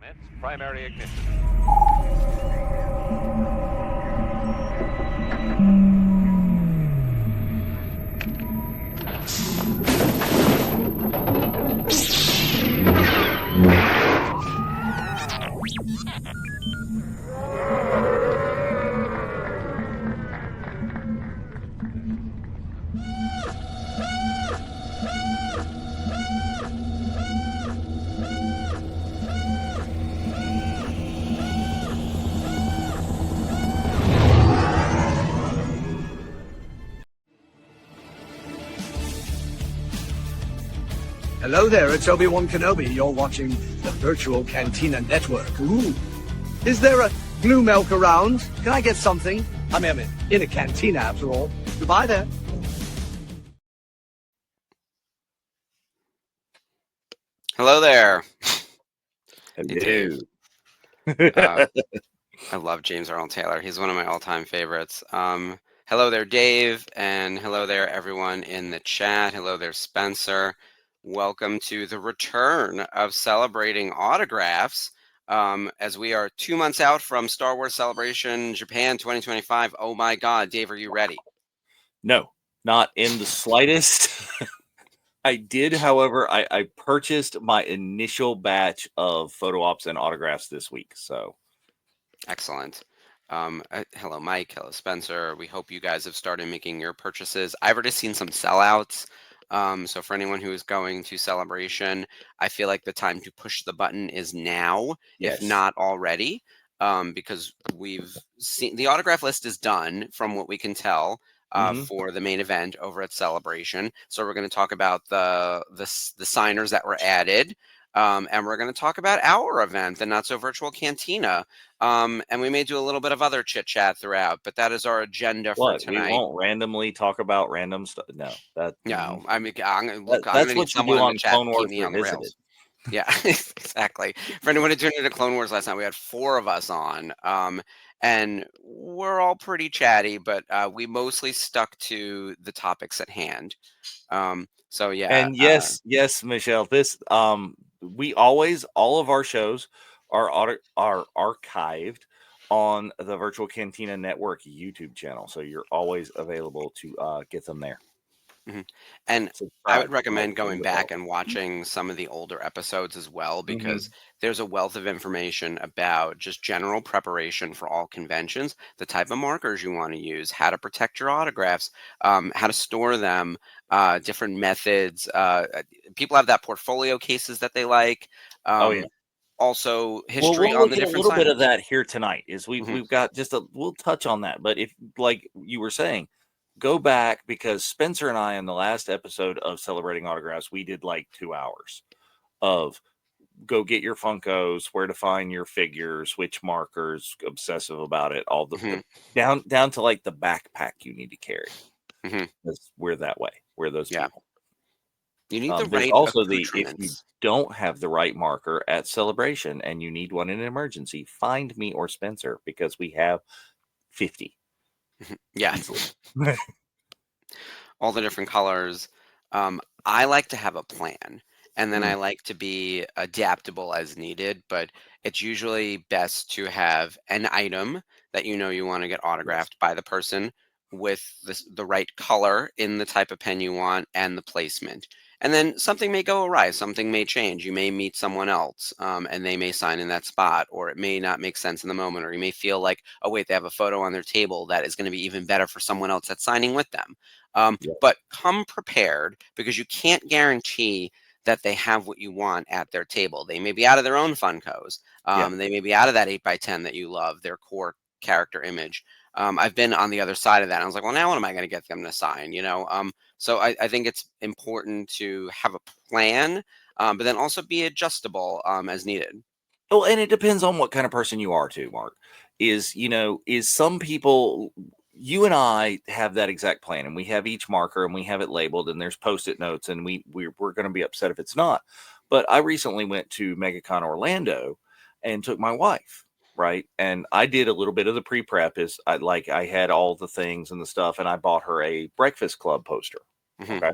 Commence primary ignition. Hello there, it's Obi-Wan Kenobi. You're watching the Virtual Cantina Network. Ooh. Is there a glue milk around? Can I get something? I'm in a cantina after all. Goodbye there. Hello there. Hello. I love James Earl Taylor. He's one of my all-time favorites. Hello there, Dave, and hello there, everyone in the chat. Hello there, Spencer. Welcome to the return of Celebrating Autographs. As we are 2 months out from Star Wars Celebration Japan 2025. Oh my God, Dave, are you ready? No, not in the slightest. I did, however, I purchased my initial batch of photo ops and autographs this week. So excellent. Hello, Mike. Hello, Spencer. We hope you guys have started making your purchases. I've already seen some sellouts. So for anyone who is going to Celebration, I feel like the time to push the button is now, yes. if not already, because we've seen the autograph list is done from what we can tell for the main event over at Celebration. So we're going to talk about the signers that were added. And we're going to talk about our event, the Not So Virtual Cantina. And we may do a little bit of other chit chat throughout, but that is our agenda for tonight. We won't randomly talk about random stuff. No, I mean, I'm going to that's need what someone you do in the on chat Clone to Wars keep me on the Revisited. rails. Yeah, exactly. For anyone who tuned into Clone Wars last night, we had 4 of us on, and we're all pretty chatty, but we mostly stuck to the topics at hand. So yeah, and yes, Michelle. This we always all of our shows are archived on the Virtual Cantina Network YouTube channel, so you're always available to get them there. Mm-hmm. And I would recommend going back and watching some of the older episodes as well, because there's a wealth of information about just general preparation for all conventions, the type of markers you want to use, how to protect your autographs, how to store them, different methods. People have that portfolio cases that they like. Also history we'll on the different a little bit of signers. that here tonight. Is we've got we'll touch on that, but if, like you were saying, go back, because Spencer and I in the last episode of Celebrating Autographs, we did like 2 hours of go get your Funkos, where to find your figures, which markers, obsessive about it, all the down to like the backpack you need to carry. Because we're that way. We're those people. You need the right also if you don't have the right marker at Celebration and you need one in an emergency, find me or Spencer, because we have 50. Yeah. All the different colors. I like to have a plan, and then I like to be adaptable as needed, but it's usually best to have an item that you want to get autographed by the person with the right color in the type of pen you want and the placement. And then something may go awry, something may change. You may meet someone else and they may sign in that spot, or it may not make sense in the moment, or you may feel like, oh, wait, they have a photo on their table that is going to be even better for someone else that's signing with them. But come prepared, because you can't guarantee that they have what you want at their table. They may be out of their own Funkos. They may be out of that 8x10 that you love, their core character image. I've been on the other side of that. I was like, well, now what am I going to get them to sign? So I think it's important to have a plan, but then also be adjustable as needed. Well, and it depends on what kind of person you are too, Mark. Is some people, you and I have that exact plan, and we have each marker and we have it labeled, and there's Post-it notes, and we're going to be upset if it's not. But I recently went to MegaCon Orlando and took my wife, right? And I did a little bit of the pre-prep. I had all the things and the stuff, and I bought her a Breakfast Club poster. Okay.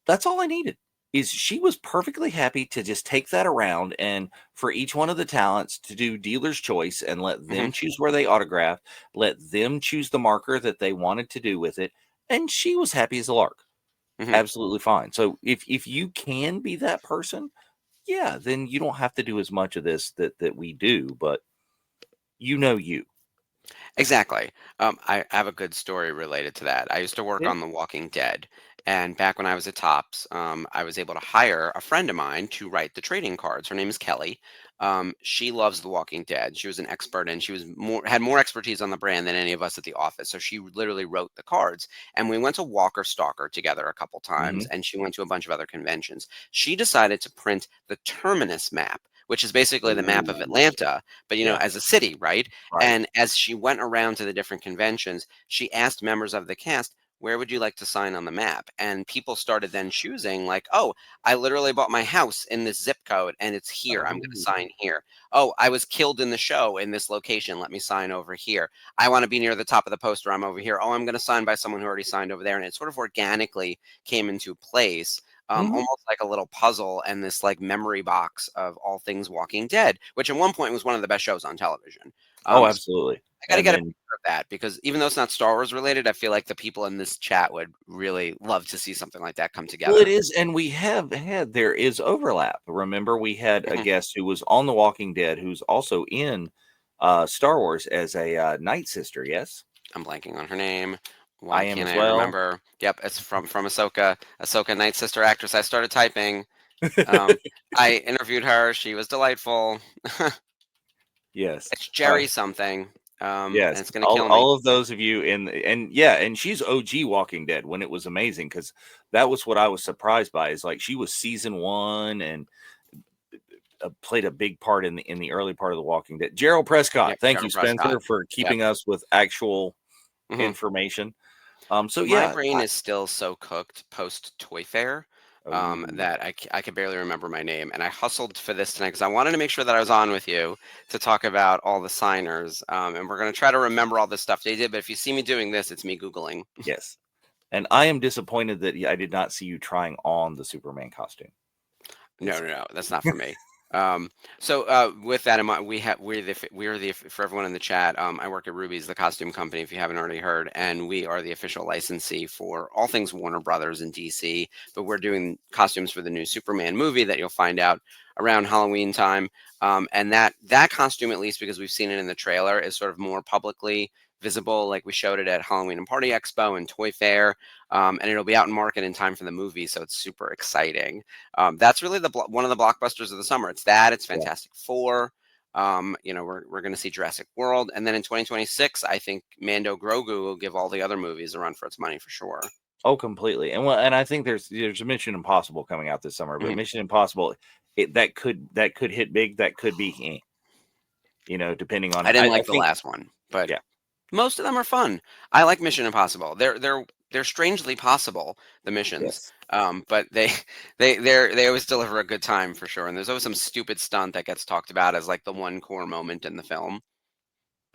That's all I needed. is she was perfectly happy to just take that around and for each one of the talents to do dealer's choice and let Hmm. them choose where they autograph, let them choose the marker that they wanted to do with it, and she was happy as a lark. Hmm. Absolutely fine. So if you can be that person, yeah, then you don't have to do as much of this that we do, but you. Exactly. I have a good story related to that. I used to work Yeah. on The Walking Dead, and back when I was at Tops, I was able to hire a friend of mine to write the trading cards. Her name is Kelly. She loves The Walking Dead. She was an expert, and she was had more expertise on the brand than any of us at the office. So she literally wrote the cards. And we went to Walker Stalker together a couple times, Hmm. and she went to a bunch of other conventions. She decided to print the Terminus map, which is basically the map of Ooh, Atlanta, but yeah, as a city, right? right. And as she went around to the different conventions, she asked members of the cast, where would you like to sign on the map? And people started then choosing, like, oh, I literally bought my house in this zip code and it's here. I'm going to Oh. sign here. Oh, I was killed in the show in this location. Let me sign over here. I want to be near the top of the poster. I'm over here. Oh, I'm going to sign by someone who already signed over there. And it sort of organically came into place. Mhm. Almost like a little puzzle and this like memory box of all things Walking Dead, which at one point was one of the best shows on television. Oh, So absolutely. I got to And get a then picture of that because even though it's not Star Wars related, I feel like the people in this chat would really love to see something like that come well, it together. is, and we have had there is overlap. Remember, we had a Mhm. guest who was on The Walking Dead who's also in Star Wars as a Night Sister. Yes, I'm blanking on her name. I Why am can't as I well. remember? Yep, it's from Ahsoka. Ahsoka Night Sister actress. I started typing. Um, I interviewed her. She was delightful. Yes. It's Jerry something, and Yes, it's gonna all kill me. all of those of you and yeah, and she's OG Walking Dead when it was amazing because that was what I was surprised by is like she was season 1 and played a big part in the early part of the Walking Dead. Gerald Prescott, Yep, thank you, Gerald Prescott. Spencer, for Yep. keeping us with actual Mhm. information. So My yeah, brain is still so cooked post Toy Fair oh, that I can barely remember my name. And I hustled for this tonight because I wanted to make sure that I was on with you to talk about all the signers. And we're going to try to remember all this stuff they did. But if you see me doing this, it's me Googling. yes, and I am disappointed that I did not see you trying on the Superman costume. No, It's no, no, that's not for me. Um, with that in mind, for everyone in the chat. I work at Ruby's, the costume company, if you haven't already heard, and we are the official licensee for all things Warner Brothers in DC. But we're doing costumes for the new Superman movie that you'll find out around Halloween time. And that costume, at least because we've seen it in the trailer, is sort of more publicly visible. Like we showed it at Halloween and Party Expo and Toy Fair, and it'll be out in market in time for the movie. So it's super exciting. That's really one of the blockbusters of the summer. It's that. It's yeah. Fantastic Four. We're going to see Jurassic World, and then in 2026, I think Mando Grogu will give all the other movies a run for its money for sure. Oh, completely. And well, and I think there's a Mission Impossible coming out this summer, but Mhm. Mission Impossible that could hit big, that could be depending on I didn't I like the think last one, but yeah, most of them are fun. I like Mission Impossible. They're strangely possible, the missions, yes. but they always deliver a good time for sure. And there's always some stupid stunt that gets talked about as like the one core moment in the film.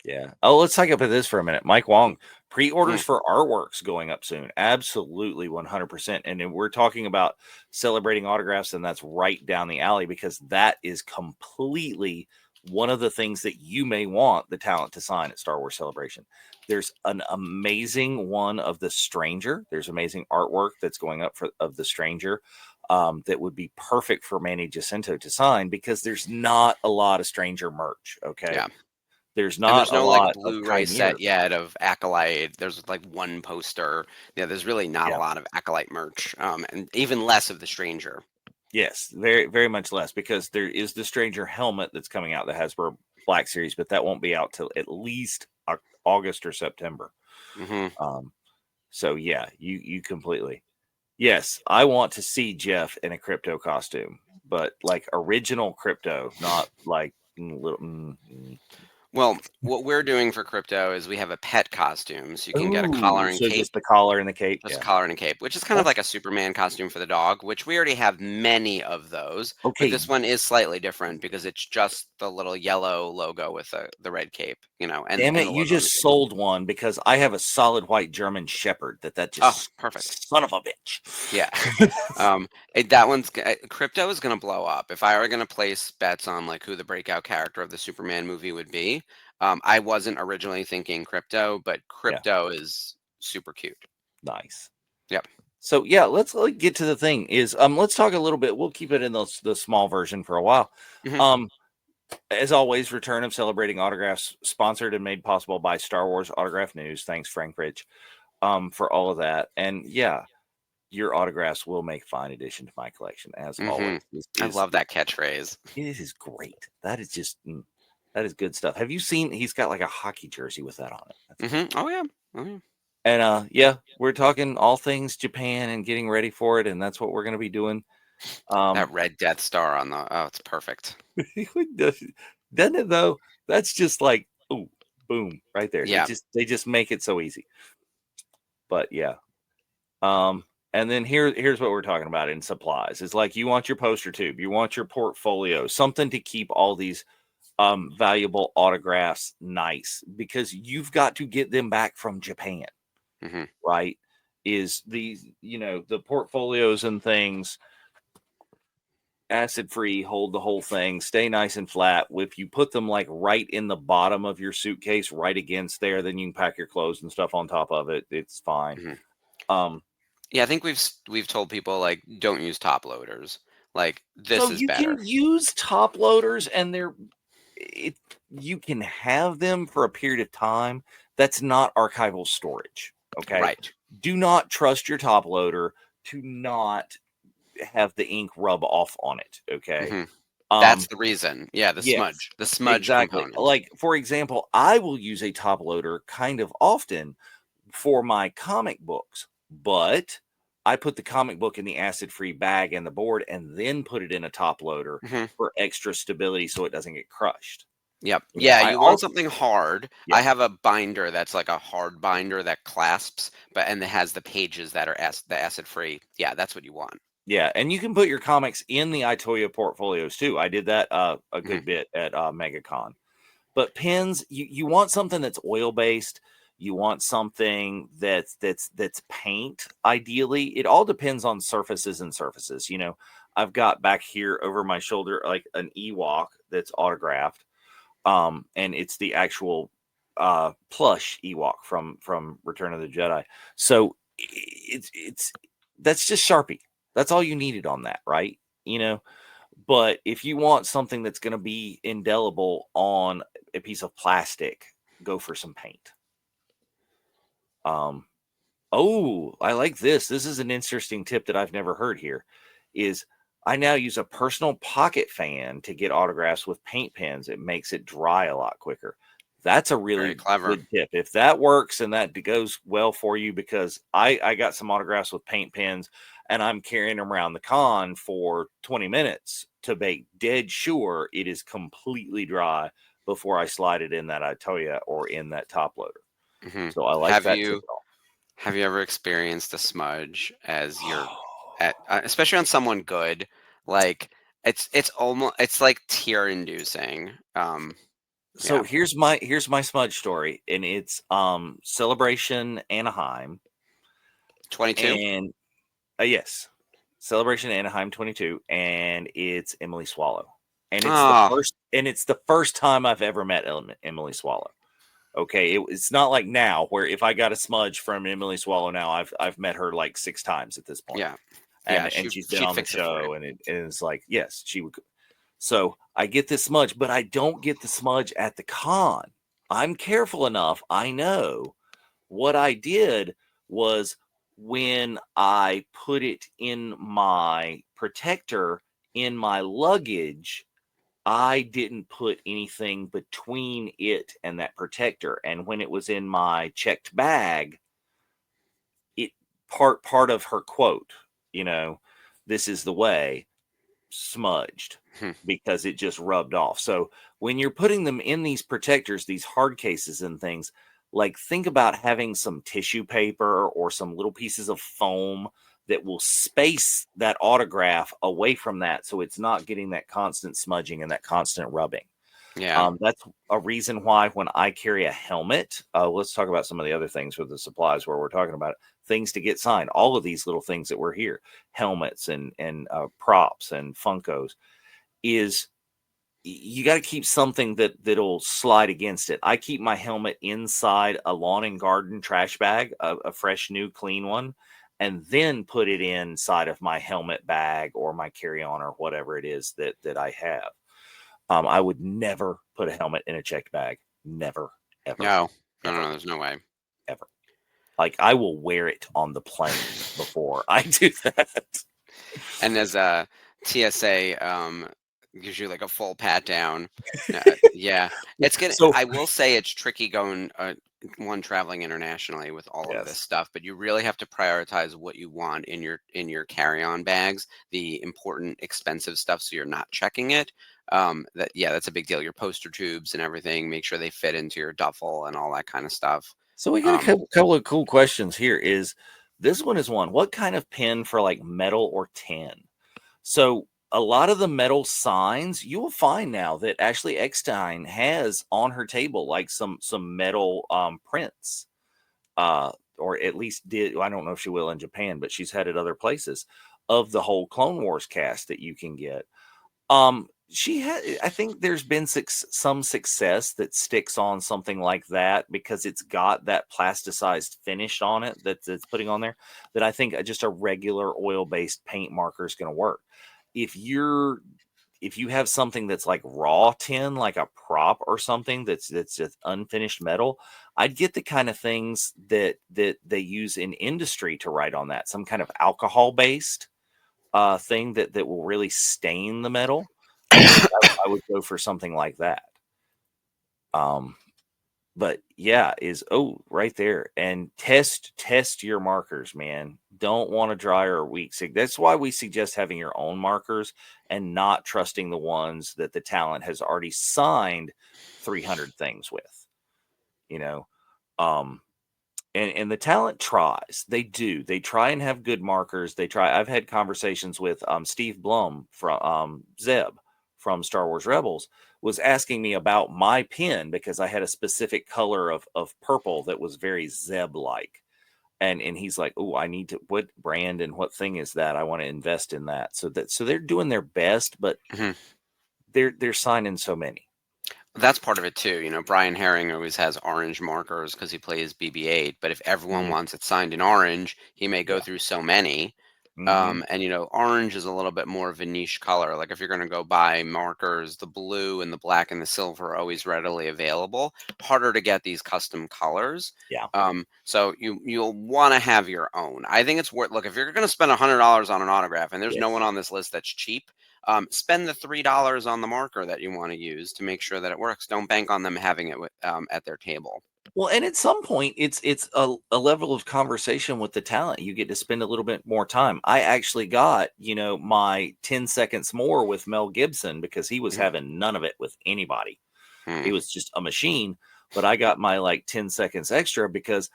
Yeah. Oh, let's talk about this for a minute. Mike Mm, Wong, pre-orders mm, for artworks going up soon. Absolutely 100%. And then we're talking about celebrating autographs, and that's right down the alley because that is completely one of the things that you may want the talent to sign at Star Wars Celebration. There's an amazing one of the Stranger. There's amazing artwork that's going up for of the Stranger. That would be perfect for Manny Jacinto to sign because there's not a lot of Stranger merch. Okay, yeah. there's And not there's a no like lot of Blu-ray Pioneer. set yet of Acolyte. There's like one poster. Yeah, there's really not a Yeah. lot of Acolyte merch, and even less of the Stranger. Yes, very, very much less because there is the Stranger helmet that's coming out, the Hasbro Black Series, but that won't be out till at least August or September. Hmm. Um, so yeah, you completely. Yes, I want to see Jeff in a crypto costume, but like original crypto, not like little. Well, what we're doing for crypto is we have a pet costume, so you can get a collar Ooh, and so cape. just the collar and the cape. Just a Yeah. collar and a cape, which is kind of That's like a Superman costume for the dog, which we already have many of those, but okay. this one is slightly different because it's just the little yellow logo with the red cape, and Damn and it, the you logo on the just cape. sold one because I have a solid white German Shepherd that Oh, just perfect. son of a bitch. Yeah. That crypto is gonna blow up. If I were gonna place bets on like who the breakout character of the Superman movie would be, I wasn't originally thinking crypto, but Yeah, crypto is super cute. nice. Yep. So yeah, let's get to the thing is let's talk a little bit. We'll keep it in the small version for a while. Hmm. Um as always, Return of Celebrating Autographs sponsored and made possible by Star Wars Autograph News. Thanks, Frank Rich, for all of that. And yeah, your autographs will make a fine addition to my collection, as Hmm. always. This I is love that catchphrase. it is great. That is just that is good stuff. Have you seen he's got like a hockey jersey with that on it? That's Hmm. Oh yeah. Oh yeah. and yeah, we're talking all things Japan and getting ready for it, and that's what we're gonna be doing. That Um red Death Star on it's perfect. doesn't it though? That's just like ooh, boom, right there. Yeah. They just make it so easy. But yeah. And then here's what we're talking about in supplies. It's like you want your poster tube, you want your portfolio, something to keep all these valuable autographs nice because you've got to get them back from Japan, Hmm. right? Is these, the portfolios and things acid free, hold the whole thing, stay nice and flat. If you put them like right in the bottom of your suitcase, right against there, then you can pack your clothes and stuff on top of it. It's fine. Hmm. Um, Yeah, I think we've told people like don't use top loaders. Like this so is you better. can use top loaders and it you can have them for a period of time. That's not archival storage. Okay. Right. Do not trust your top loader to not have the ink rub off on it. Okay. Hmm. That's Um, the reason. Yeah, yes, the smudge exactly. component. Like, for example, I will use a top loader kind of often for my comic books, but I put the comic book in the acid free bag and the board and then put it in a top loader Hmm. for extra stability so it doesn't get crushed. Yep. Yeah, I you want also, something hard. yeah, I have a binder that's like a hard binder that clasps, and it has the pages that are the acid free. Yeah, that's what you want. yeah. And you can put your comics in the Itoya portfolios too. I did that a Hmm. good bit at MegaCon. But pens, you want something that's oil based. You want something that's paint. Ideally, it all depends on surfaces and surfaces. I've got back here over my shoulder like an Ewok that's autographed, and it's the actual plush Ewok from Return of the Jedi. So it's that's just Sharpie. That's all you needed on that, right? You know, but if you want something that's going to be indelible on a piece of plastic, go for some paint. Um, oh, I like this. This is an interesting tip that I've never heard here. Is I now use a personal pocket fan to get autographs with paint pens. It makes it dry a lot quicker. That's a Very really clever. good tip. If that works and that goes well for you, because I got some autographs with paint pens and I'm carrying them around the con for 20 minutes to make dead sure it is completely dry before I slide it in that Itoya or in that top loader. Hmm. So I like Have that tip you at all. have you ever experienced a smudge as you're especially on someone good? Like it's like tear inducing. So Yeah. here's my smudge story, and it's Celebration Anaheim, 22. and yes, Celebration Anaheim 22, and it's Emily Swallow, and Oh, it's the first time I've ever met Emily Swallow. Okay, it's not like now where if I got a smudge from Emily Swallow now, I've met her like 6 times at this point, yeah. Yeah, and she's been she'd on the fix it for you. show, and it's like yes, she would. So I get this smudge, but I don't get the smudge at the con. I'm careful enough. I know what I did was when I put it in my protector in my luggage, I didn't put anything between it and that protector. And when it was in my checked bag, it part of her quote, you know, this is the way smudged Hmm. because it just rubbed off. So when you're putting them in these protectors, these hard cases and things, like think about having some tissue paper or some little pieces of foam that will space that autograph away from that, so it's not getting that constant smudging and that constant rubbing. Yeah. That's a reason why when I carry a helmet, let's talk about some of the other things with the supplies where we're talking about it, things to get signed. All of these little things that were here, helmets and props and Funkos, is you got to keep something that'll slide against it. I keep my helmet inside a lawn and garden trash bag, a fresh, new, clean one, and then put it inside of my helmet bag or my carry-on or whatever it is that I have. I would never put a helmet in a checked bag. Never, ever, No. ever, No. There's no way. ever. Like I will wear it on the plane before I do that. And as a TSA gives you like a full pat down. Yeah, it's gonna. So I will say it's tricky going one traveling internationally with all of this yes. stuff, but you really have to prioritize what you want in your carry-on bags, the important, expensive stuff, so you're not checking it. That's a big deal. Your poster tubes and everything, make sure they fit into your duffel and all that kind of stuff. So we got a couple of cool questions here. This one is one. What kind of pin for like metal or tin? So a lot of the metal signs you will find now that Ashley Eckstein has on her table, like some metal prints, or at least did. I don't know if she will in Japan, but she's had it other places of the whole Clone Wars cast that you can get. She had, I think there's been some success that sticks on something like that because it's got that plasticized finish on it that's putting on there, that I think just a regular oil-based paint marker is going to work. If you have something that's like raw tin, like a prop or something that's just unfinished metal, I'd get the kind of things that they use in industry to write on that, some kind of alcohol-based thing that will really stain the metal. I think I would go for something like that. But yeah, right there. And test your markers, man. Don't want a dry or weak sig. That's why we suggest having your own markers and not trusting the ones that the talent has already signed 300 things with. You know, and the talent tries. They do. They try and have good markers. They try. I've had conversations with Steve Blum from Zeb from Star Wars Rebels was asking me about my pen because I had a specific color of purple that was very Zeb like. And he's like, "Oh, I need to, what brand and what thing is that? I want to invest in that." So they're doing their best, but Mhm. they're signing so many. That's part of it too. Brian Herring always has orange markers because he plays BB-8. But if everyone Mm, wants it signed in orange, he may go yeah. through so many. Hmm. And orange is a little bit more of a niche color. Like if you're going to go buy markers, the blue and the black and the silver are always readily available. Harder to get these custom colors. Yeah. So you'll want to have your own. I think it's worth. Look, if you're going to spend $100 on an autograph, and there's no Yes. one on this list that's cheap, spend the $3 on the marker that you want to use to make sure that it works. Don't bank on them having it at their table. Well, and at some point, it's a level of conversation with the talent. You get to spend a little bit more time. I actually got, my 10 seconds more with Mel Gibson because he was Mhm. having none of it with anybody. He Hmm. was just a machine. But I got my like 10 seconds extra because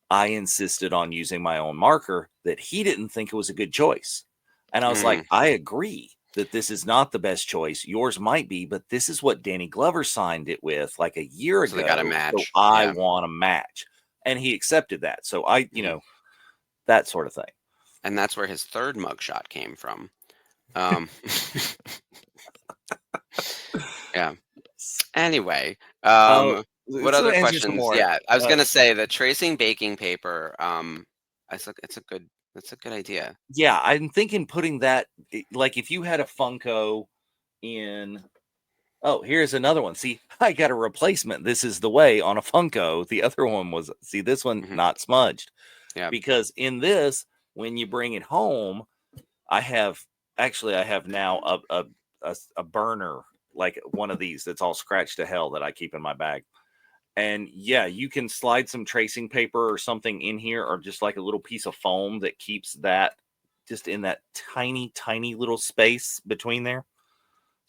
I insisted on using my own marker that he didn't think it was a good choice. And I was like, Hmm. I agree that this is not the best choice. Yours might be, but this is what Danny Glover signed it with like a year So they got to ago. So match. I Yeah. want a match. And he accepted that. So Mhm. that sort of thing. And that's where his third mugshot came from. Um, yeah. Anyway, Oh, what let's other answer some questions? more. Yeah, I was gonna say that tracing baking paper. It's a good idea. Yeah, I'm thinking putting that like if you had a Funko in. Oh, here's another one. See, I got a replacement. This is the way on a Funko. The other one was, see, this one Hmm. not smudged. Yeah. Because in this, when you bring it home, I have now a burner, like one of these that's all scratched to hell that I keep in my bag. And yeah, you can slide some tracing paper or something in here, or just like a little piece of foam that keeps that just in that tiny, tiny little space between there.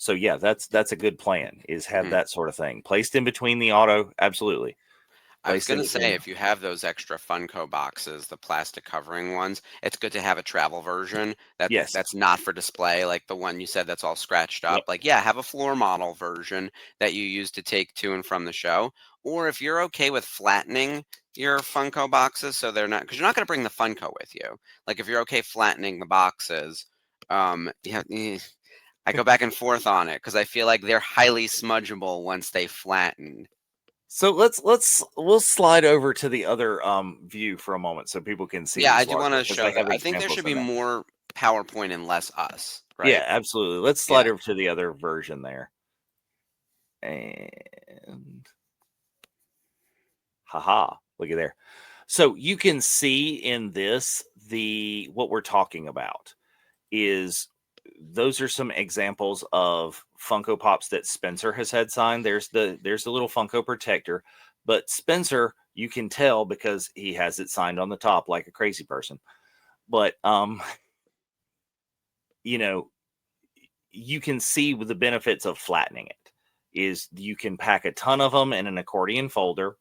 So yeah, that's a good plan, is have Mhm. that sort of thing placed in between the auto. Absolutely. I was Placed in gonna say, between. if you have those extra Funko boxes, the plastic covering ones, it's good to have a travel version Yes. that's not for display, like the one you said that's all scratched Yep. up. Like, yeah, have a floor model version that you use to take to and from the show. Or if you're okay with flattening your Funko boxes so they're not, because you're not gonna bring the Funko with you. Like if you're okay flattening the boxes, yeah, I go back and forth on it because I feel like they're highly smudgeable once they flatten. So we'll slide over to the other view for a moment so people can see Yeah, I these do wanna larger, because show I that. have I think there examples should in be there. more PowerPoint and less us, Yeah, right? absolutely. Let's slide Yeah. over to the other version there. And haha, look at there. So you can see in this what we're talking about is those are some examples of Funko Pops that Spencer has had signed. There's the little Funko protector, but Spencer, you can tell because he has it signed on the top like a crazy person. But you know, you can see the benefits of flattening it. Is you can pack a ton of them in an accordion folder,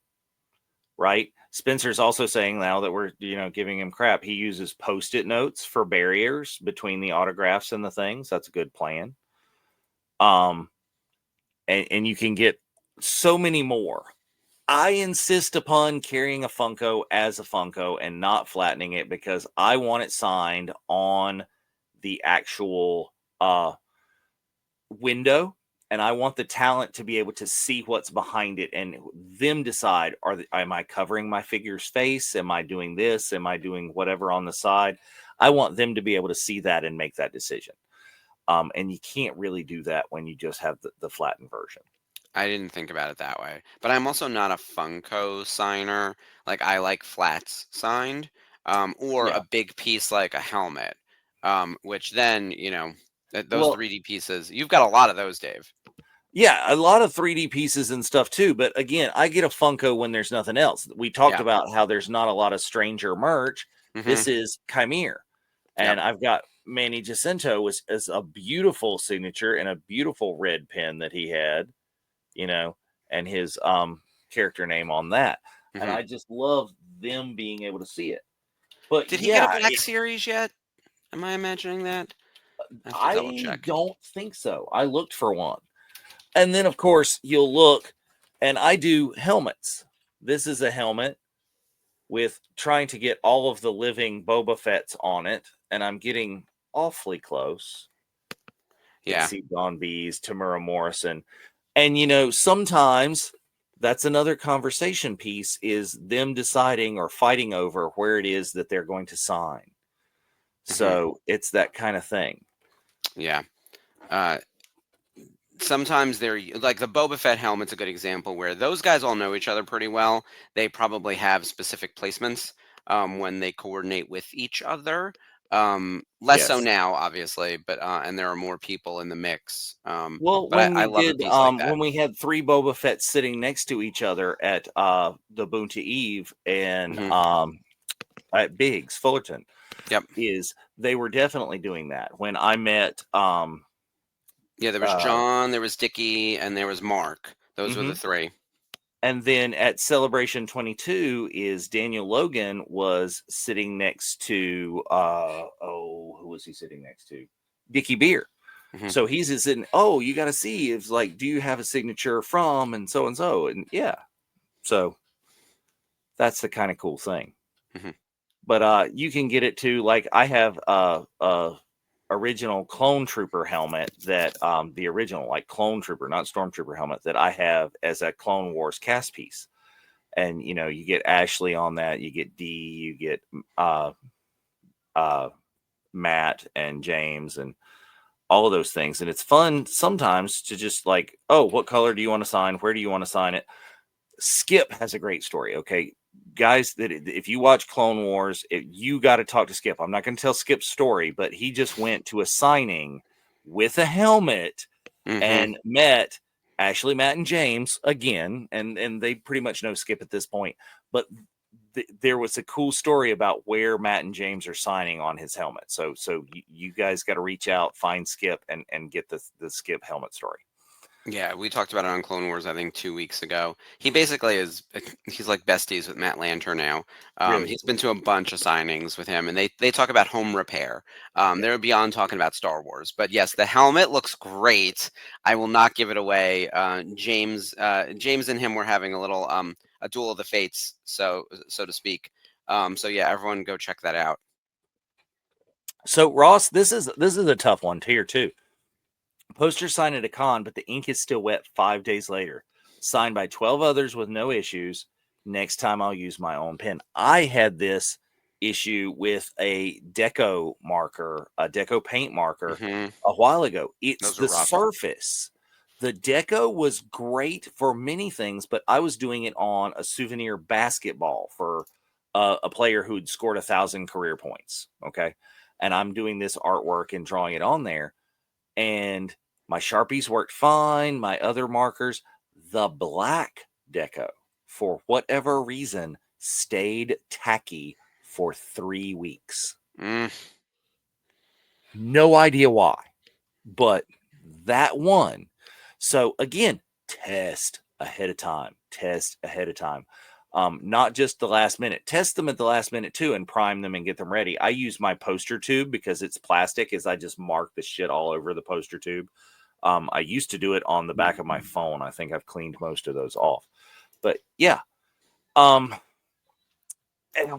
right? Spencer's also saying now that we're giving him crap. He uses post-it notes for barriers between the autographs and the things. That's a good plan. Um, and you can get so many more. I insist upon carrying a Funko as a Funko and not flattening it because I want it signed on the actual window, and I want the talent to be able to see what's behind it and them decide, am I covering my figure's face? Am I doing this? Am I doing whatever on the side? I want them to be able to see that and make that decision. And you can't really do that when you just have the flattened version. I didn't think about it that way. But I'm also not a Funko signer. Like, I like flats signed, or Yeah. a big piece like a helmet, which then, those Well, 3D pieces, you've got a lot of those, Dave. yeah, a lot of 3D pieces and stuff too. But again, I get a Funko when there's nothing else. We talked Yeah. about how there's not a lot of Stranger merch. Mhm. This is Chimere. Yep. And I've got Manny Jacinto is a beautiful signature and a beautiful red pen that he had, you know, and his character name on that. And Mhm. I just love them being able to see it. But Did he get a yeah, Black Series yet? Am I imagining that? I have to double I check. don't think so. I looked for one. And then of course you'll look, and I do helmets. This is a helmet with trying to get all of the living Boba Fett's on it, and I'm getting awfully close. You can Yeah. see Don Bees, Tamura Morrison. And sometimes that's another conversation piece, is them deciding or fighting over where it is that they're going to sign. Mhm. So it's that kind of thing. Yeah. Uh, Sometimes they're like the Boba Fett helmet's a good example where those guys all know each other pretty well. They probably have specific placements when they coordinate with each other. Less so Yes. now, obviously, but and there are more people in the mix. Well, But when I we love a did, piece like that. when we had three Boba Fett sitting next to each other at the Boonta Eve and Hmm. at Biggs Fullerton, Yep. is they were definitely doing that. When I met Yeah, there was uh John, there was Dickie, and there was Mark. Those were the mhm. three. And then at Celebration 22 is Daniel Logan was sitting next to who was he sitting next to? Dickie Beer. Hmm. So he's just sitting, oh, you got to see, it's like, do you have a signature from and so and so? And yeah. So that's the kind of cool thing. Hmm. But you can get it too. Like I have a original Clone Trooper helmet that the original like Clone Trooper, not Stormtrooper helmet, that I have as a Clone Wars cast piece. And you get Ashley on that, you get Dee, you get uh uh Matt and James and all of those things. And it's fun sometimes to just like, oh, what color do you want to sign? Where do you want to sign it? Skip has a great story. Okay, guys, that if you watch Clone Wars, you got to talk to Skip. I'm not going to tell Skip's story, but he just went to a signing with a helmet Hmm. and met Ashley, Matt, and James again, and they pretty much know Skip at this point. But there was a cool story about where Matt and James are signing on his helmet. So you guys got to reach out, find Skip, and get the Skip helmet story. Yeah, we talked about it on Clone Wars, I think 2 weeks ago. He basically he's like besties with Matt Lanter now. Really? He's been to a bunch of signings with him, and they talk about home repair. They're beyond talking about Star Wars. But yes, the helmet looks great. I will not give it away. James and him were having a little a duel of the fates, so to speak. So yeah, everyone go check that out. So Ross, this is a tough one. Tier 2. Poster signed at a con, but the ink is still wet 5 days later. Signed by 12 others with no issues. Next time I'll use my own pen. I had this issue with a deco marker, a deco paint marker a while ago. It's Those are the rough. surface. The deco was great for many things, but I was doing it on a souvenir basketball for a player who'd scored 1,000 career points. Okay. And I'm doing this artwork and drawing it on there. And my Sharpies worked fine. My other markers, the black deco, for whatever reason, stayed tacky for 3 weeks. No idea why, but that one. So again, test ahead of time. Not just the last minute. Test them at the last minute too, and prime them and get them ready. I use my poster tube because it's plastic. As I just mark the shit all over the poster tube. I used to do it on the back of my phone. I think I've cleaned most of those off. But yeah. And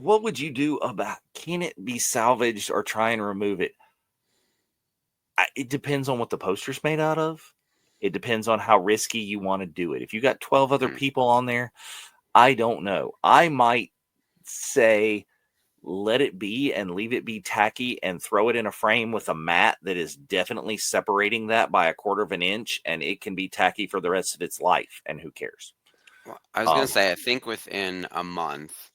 what would you do about? Can it be salvaged or try and remove it? It depends on what the poster's made out of. It depends on how risky you want to do it. If you got 12 other people on there, I don't know. I might say let it be and leave it be tacky and throw it in a frame with a mat that is definitely separating that by 1/4 of an inch, and it can be tacky for the rest of its life, and who cares? Well, I was gonna say, I think within a month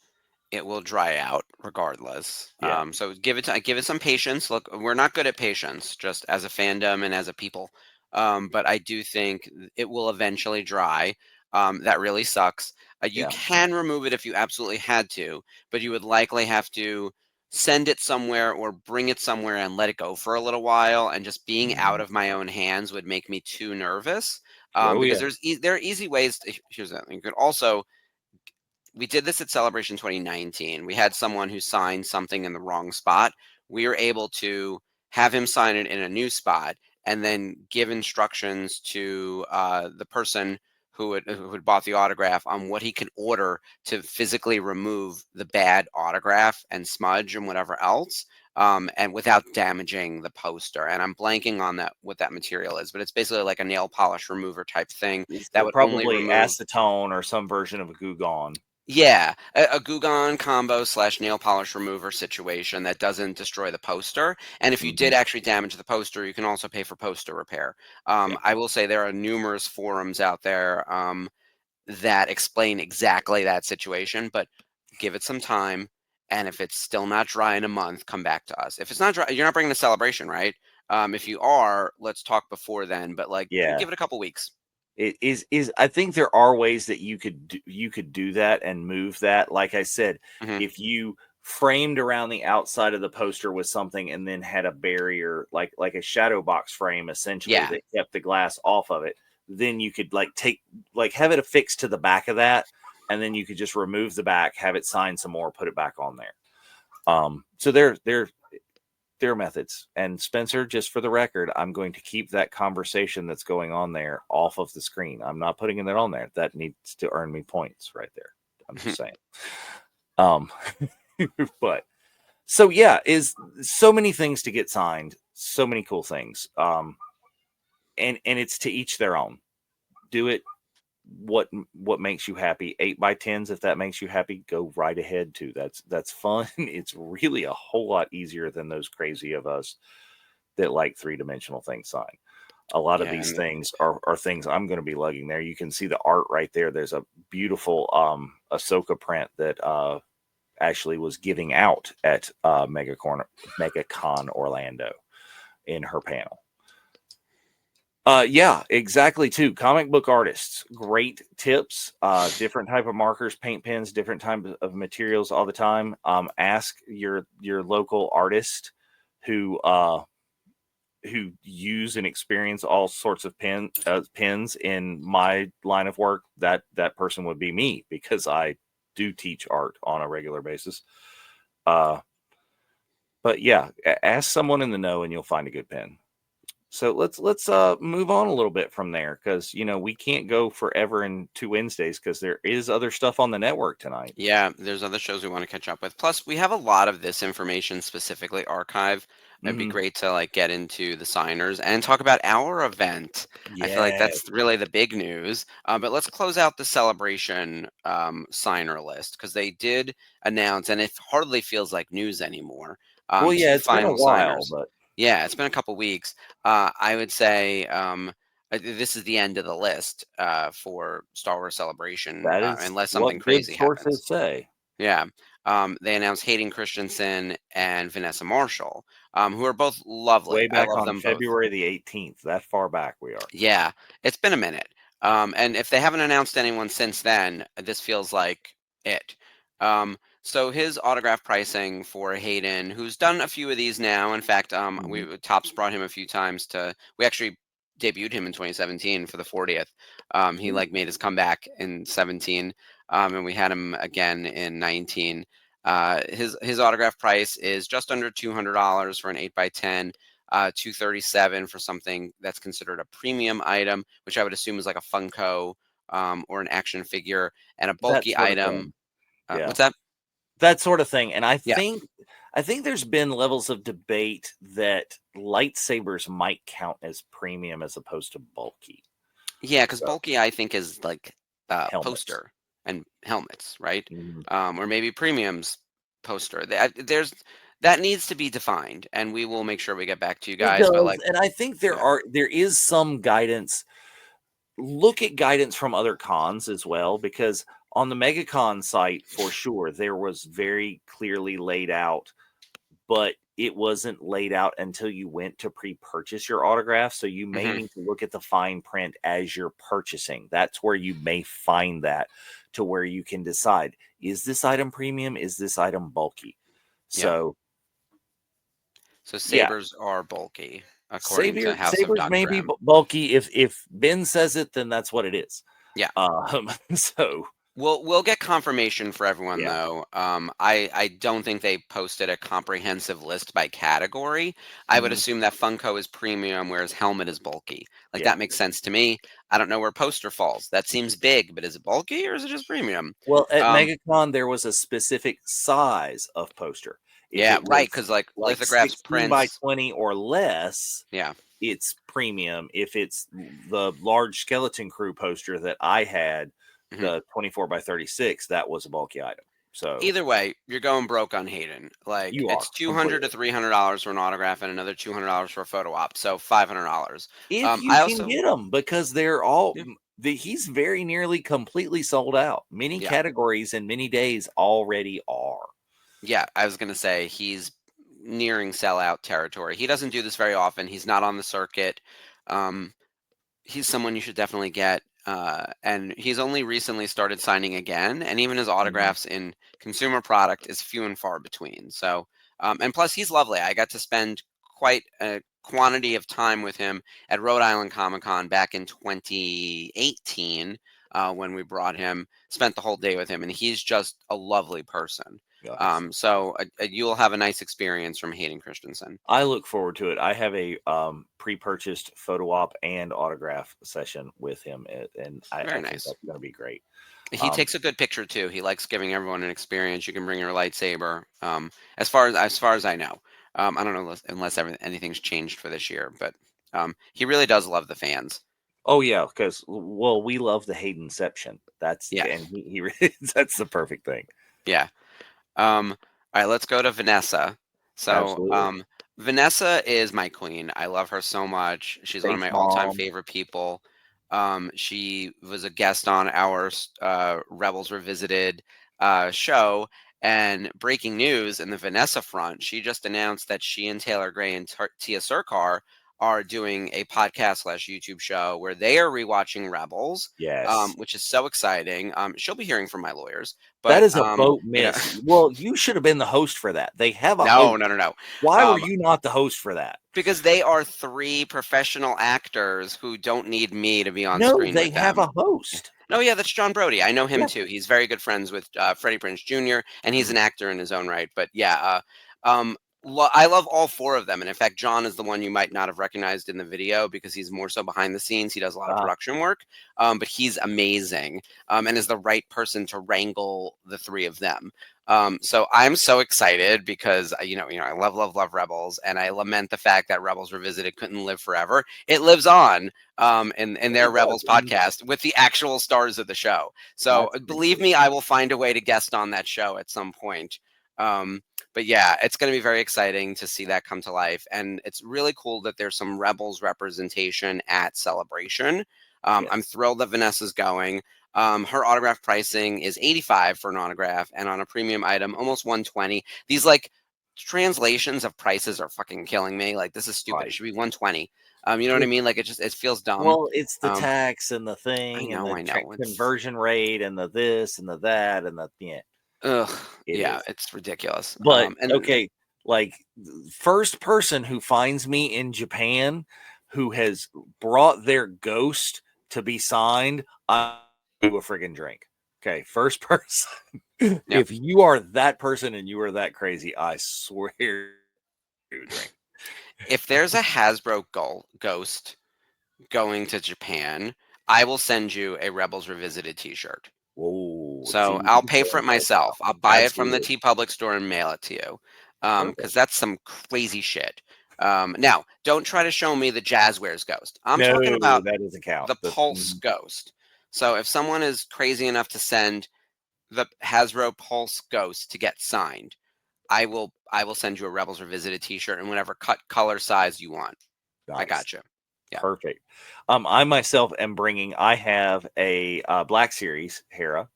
it will dry out regardless. Yeah. So give it some patience. Look, we're not good at patience, just as a fandom and as a people. But I do think it will eventually dry. That really sucks. You Yeah. can remove it if you absolutely had to, but you would likely have to send it somewhere or bring it somewhere and let it go for a little while. And just being out of my own hands would make me too nervous. Oh Because yeah. there are easy ways. Here's that. You could also we did this at Celebration 2019. We had someone who signed something in the wrong spot. We were able to have him sign it in a new spot and then give instructions to the person who had bought the autograph on what he can order to physically remove the bad autograph and smudge and whatever else, and without damaging the poster. And I'm blanking on what that material is, but it's basically like a nail polish remover type thing that would only Probably remove acetone or some version of a Goo Gone. yeah, a Goo Gone combo / nail polish remover situation that doesn't destroy the poster. And if you did actually damage the poster, you can also pay for poster repair. I will say there are numerous forums out there that explain exactly that situation, but give it some time. And if it's still not dry in a month, come back to us. If it's not dry, you're not bringing the celebration, right? If you are, let's talk before then. But like, Yeah. give it a couple weeks. It is I think there are ways that you could do that and move that. Like I said, if you framed around the outside of the poster with something and then had a barrier like a shadow box frame essentially Yeah. that kept the glass off of it, then you could have it affixed to the back of that, and then you could just remove the back, have it signed some more, put it back on there. So their methods. And Spencer, just for the record, I'm going to keep that conversation that's going on there off of the screen. I'm not putting that on there. That needs to earn me points right there. I'm just saying. But so yeah, is so many things to get signed, so many cool things. And it's to each their own. Do it what makes you happy. 8x10s, if that makes you happy, go right ahead too. That's fun. It's really a whole lot easier than those crazy of us that like 3-dimensional things signed. A lot of these things are things I'm going to be lugging there. You can see the art right there. There's a beautiful Ahsoka print that Ashley was giving out at MegaCon Orlando in her panel. Yeah, exactly. Too comic book artists, great tips. Different type of markers, paint pens, different type of materials all the time. Ask your local artist who use and experience all sorts of pens. In my line of work, that person would be me, because I do teach art on a regular basis. But yeah, ask someone in the know and you'll find a good pen. So let's move on a little bit from there, because we can't go forever in two Wednesdays, because there is other stuff on the network tonight. Yeah, there's other shows we want to catch up with. Plus, we have a lot of this information specifically archived. It'd be Mhm. great to like get into the signers and talk about our event. I feel like Yes. that's really the big news. But let's close out the celebration signer list, because they did announce, and it hardly feels like news anymore. Well, yeah, Two it's been a final while, signers. but Yeah, it's been a couple weeks. I would say this is the end of the list for Star Wars Celebration, that is unless something what good crazy happens. sources say. Yeah. They announced Hayden Christensen and Vanessa Marshall, who are both lovely. Way I back love on them both. February the 18th. That far back we are. Yeah, it's been a minute. And if they haven't announced anyone since then, this feels like it. So his autograph pricing for Hayden, who's done a few of these now. In fact, Mhm. we Topps brought him a few times to. We actually debuted him in 2017 for the 40th. He like made his comeback in 17, and we had him again in 19. His autograph price is just under $200 for an 8x10. 237 for something that's considered a premium item, which I would assume is like a Funko or an action figure, and a That bulky sort of item. thing. Yeah. What's that? That sort of thing. And I Yeah, think there's been levels of debate that lightsabers might count as premium as opposed to bulky. yeah, because So, bulky I think is like helmets. poster and helmets, right? Mhm. Or maybe premiums poster. There's that needs to be defined, and we will make sure we get back to you It guys. But does, like, and I think yeah, there is some guidance. Look at guidance from other cons as well, because on the MegaCon site, for sure, there was very clearly laid out, but it wasn't laid out until you went to pre-purchase your autograph. So you may hmm need to look at the fine print as you're purchasing. That's where you may find that, to where you can decide, is this item premium? Is this item bulky? yeah. So So yeah, sabers are bulky according Savior to House of Sabers Don may be Graham. bulky. If Ben says it, then that's what it is. Yeah. So We'll get confirmation for everyone yeah. though. I don't think they posted a comprehensive list by category. I would Mhm. assume that Funko is premium, whereas helmet is bulky. Like Yeah. that makes sense to me. I don't know where poster falls. That seems big, but is it bulky or is it just premium? Well, at Um, MegaCon, there was a specific size of poster. If yeah, it right. was Because like like lithographs, 16 by prints. 20 or less, Yeah. it's premium. If it's the large skeleton crew poster that I had, Mhm. the 24 by 36, that was a bulky item. So Either way, you're going broke on Hayden. Like you are it's $200 to completely. $300 for an autograph and another $200 for a photo op. So $500. If you I can also, get them, because they're all, yeah, he's very nearly completely sold out. Many yeah. categories and many days already are. Yeah, I was gonna say he's nearing sellout territory. He doesn't do this very often. He's not on the circuit. Um, he's someone you should definitely get. And he's only recently started signing again, and even his Mhm. autographs in consumer product is few and far between. So, and plus he's lovely. I got to spend quite a quantity of time with him at Rhode Island Comic Con back in 2018 when we brought him. Spent the whole day with him, and he's just a lovely person. Yes. You'll have a nice experience from Hayden Christensen. I look forward to it. I have a pre-purchased photo op and autograph session with him, and I Very think nice. that's going to be great. He Um, takes a good picture too. He likes giving everyone an experience. You can bring your lightsaber. As far as I know, I don't know unless anything's changed for this year, but he really does love the fans. oh yeah, because well, we love the Haydenception. Yeah, And he really, that's the perfect thing. yeah. All right, let's go to Vanessa. So, Absolutely. Vanessa is my queen. I love her so much. She's one of Space my all-time Mom. favorite people. She was a guest on our Rebels Revisited show. And breaking news in the Vanessa front, she just announced that she and Taylor Gray and Tia Sircar are doing a podcast / YouTube show where they are rewatching Rebels, Yes. which is so exciting. She'll be hearing from my lawyers, That but is a boat you know, miss. Well, you should have been the host for that. They have a no, host. no, no, no. Why were Um, you not the host for that? because they are 3 professional actors who don't need me to be on No, screen they with have them. a host. No, yeah, that's John Brody. I know him Yeah. too. He's very good friends with Freddie Prinze Jr., and he's an actor in his own right. But yeah, I love all 4 of them. And in fact, John is the one you might not have recognized in the video because he's more so behind the scenes. He does a lot of production work, but he's amazing and is the right person to wrangle the 3 of them. So I'm so excited because I love Rebels, and I lament the fact that Rebels Revisited couldn't live forever. It lives on in their Rebels podcast with the actual stars of the show. So believe me, I will find a way to guest on that show at some point. But yeah, it's going to be very exciting to see that come to life, and it's really cool that there's some Rebels representation at Celebration. I'm thrilled that Vanessa's going. Her autograph pricing is $85 for an autograph, and on a premium item, almost $120. These like translations of prices are fucking killing me. Like, this is stupid. Right. It should be $120. You know what I mean? Like, it feels dumb. Well, it's the tax and the thing and the conversion rate and the this and the that and the Ugh, yeah, it's ridiculous. But okay, like first person who finds me in Japan who has brought their ghost to be signed, I do a friggin' drink. Okay, first person. If you are that person and you are that crazy, I swear you drink. If there's a Hasbro ghost going to Japan, I will send you a Rebels Revisited t-shirt. Whoa. So I'll pay for it myself. I'll buy it from the T Public store and mail it to you. Because that's some crazy shit. Now, don't try to show me the Jazzwares ghost. I'm talking about that doesn't count. The Pulse ghost. So if someone is crazy enough to send the Hasbro Pulse ghost to get signed, I will send you a Rebels Revisited t-shirt in whatever cut, color, size you want. Nice. I got you. Yeah. Perfect. I myself am I have a Black Series Hera,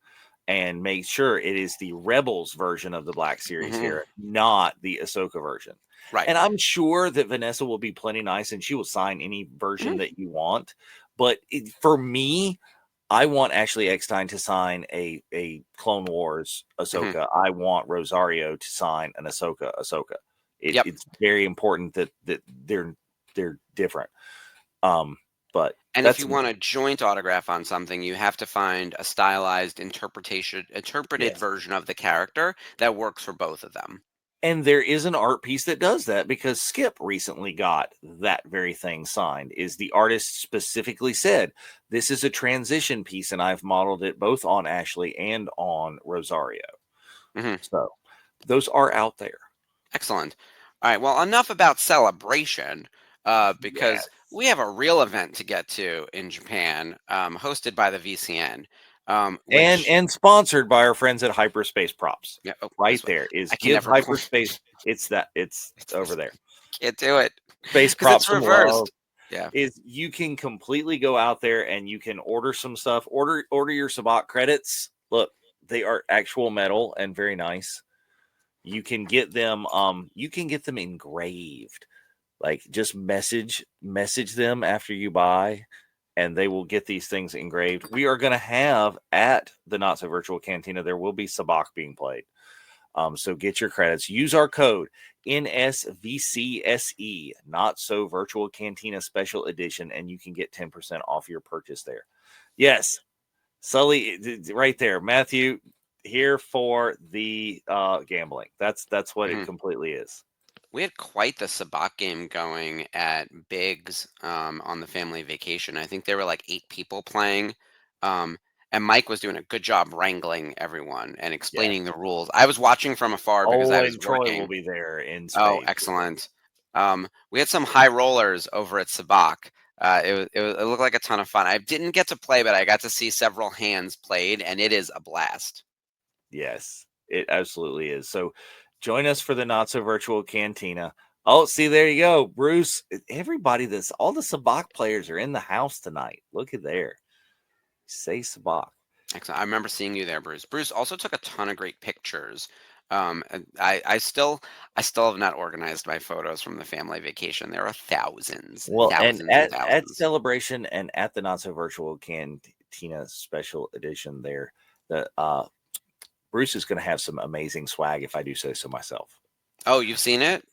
and make sure it is the Rebels version of the Black Series Hera, not the Ahsoka version. Right. And I'm sure that Vanessa will be plenty nice and she will sign any version that you want. But for me, I want Ashley Eckstein to sign a Clone Wars Ahsoka. I want Rosario to sign an Ahsoka. It's very important that they're different. But if you want a joint autograph on something, you have to find a stylized interpreted version of the character that works for both of them. And there is an art piece that does that because Skip recently got that very thing signed. Is the artist specifically said, this is a transition piece, and I've modeled it both on Ashley and on Rosario. So those are out there. Excellent. All right. Well, enough about Celebration. Because we have a real event to get to in Japan, hosted by the VCN, and sponsored by our friends at Hyperspace Props. Yeah, right there is Give Hyperspace. It's over there. Can't do it. Space Props it's reversed. Yeah, is you can completely go out there and you can order some stuff. Order your Sabak credits. Look, they are actual metal and very nice. You can get them. You can get them engraved. Like, just message them after you buy, and they will get these things engraved. We are going to have at the Not So Virtual Cantina, there will be Sabak being played. So get your credits. Use our code NSVCSE, Not So Virtual Cantina Special Edition, and you can get 10% off your purchase there. Yes, Sully, right there. Matthew, here for the gambling. That's what it completely is. We had quite the Sabak game going at Biggs on the family vacation. I think there were like 8 people playing. And Mike was doing a good job wrangling everyone and explaining the rules. I was watching from afar because I was Troy working. Will be there in space. Oh, excellent. We had some high rollers over at Sabak. It looked like a ton of fun. I didn't get to play, but I got to see several hands played, and it is a blast. Yes, it absolutely is. So join us for the Not So Virtual Cantina. Oh, see, there you go, Bruce. Everybody, all the Sabak players are in the house tonight. Look at there. Say Sabak. Excellent. I remember seeing you there, Bruce. Bruce also took a ton of great pictures And I still have not organized my photos from the family vacation. There are thousands, Well, and thousands and at thousands. Celebration and at the Not So Virtual Cantina Special Edition, there, the Bruce is going to have some amazing swag, if I do say so myself. Oh, you've seen it?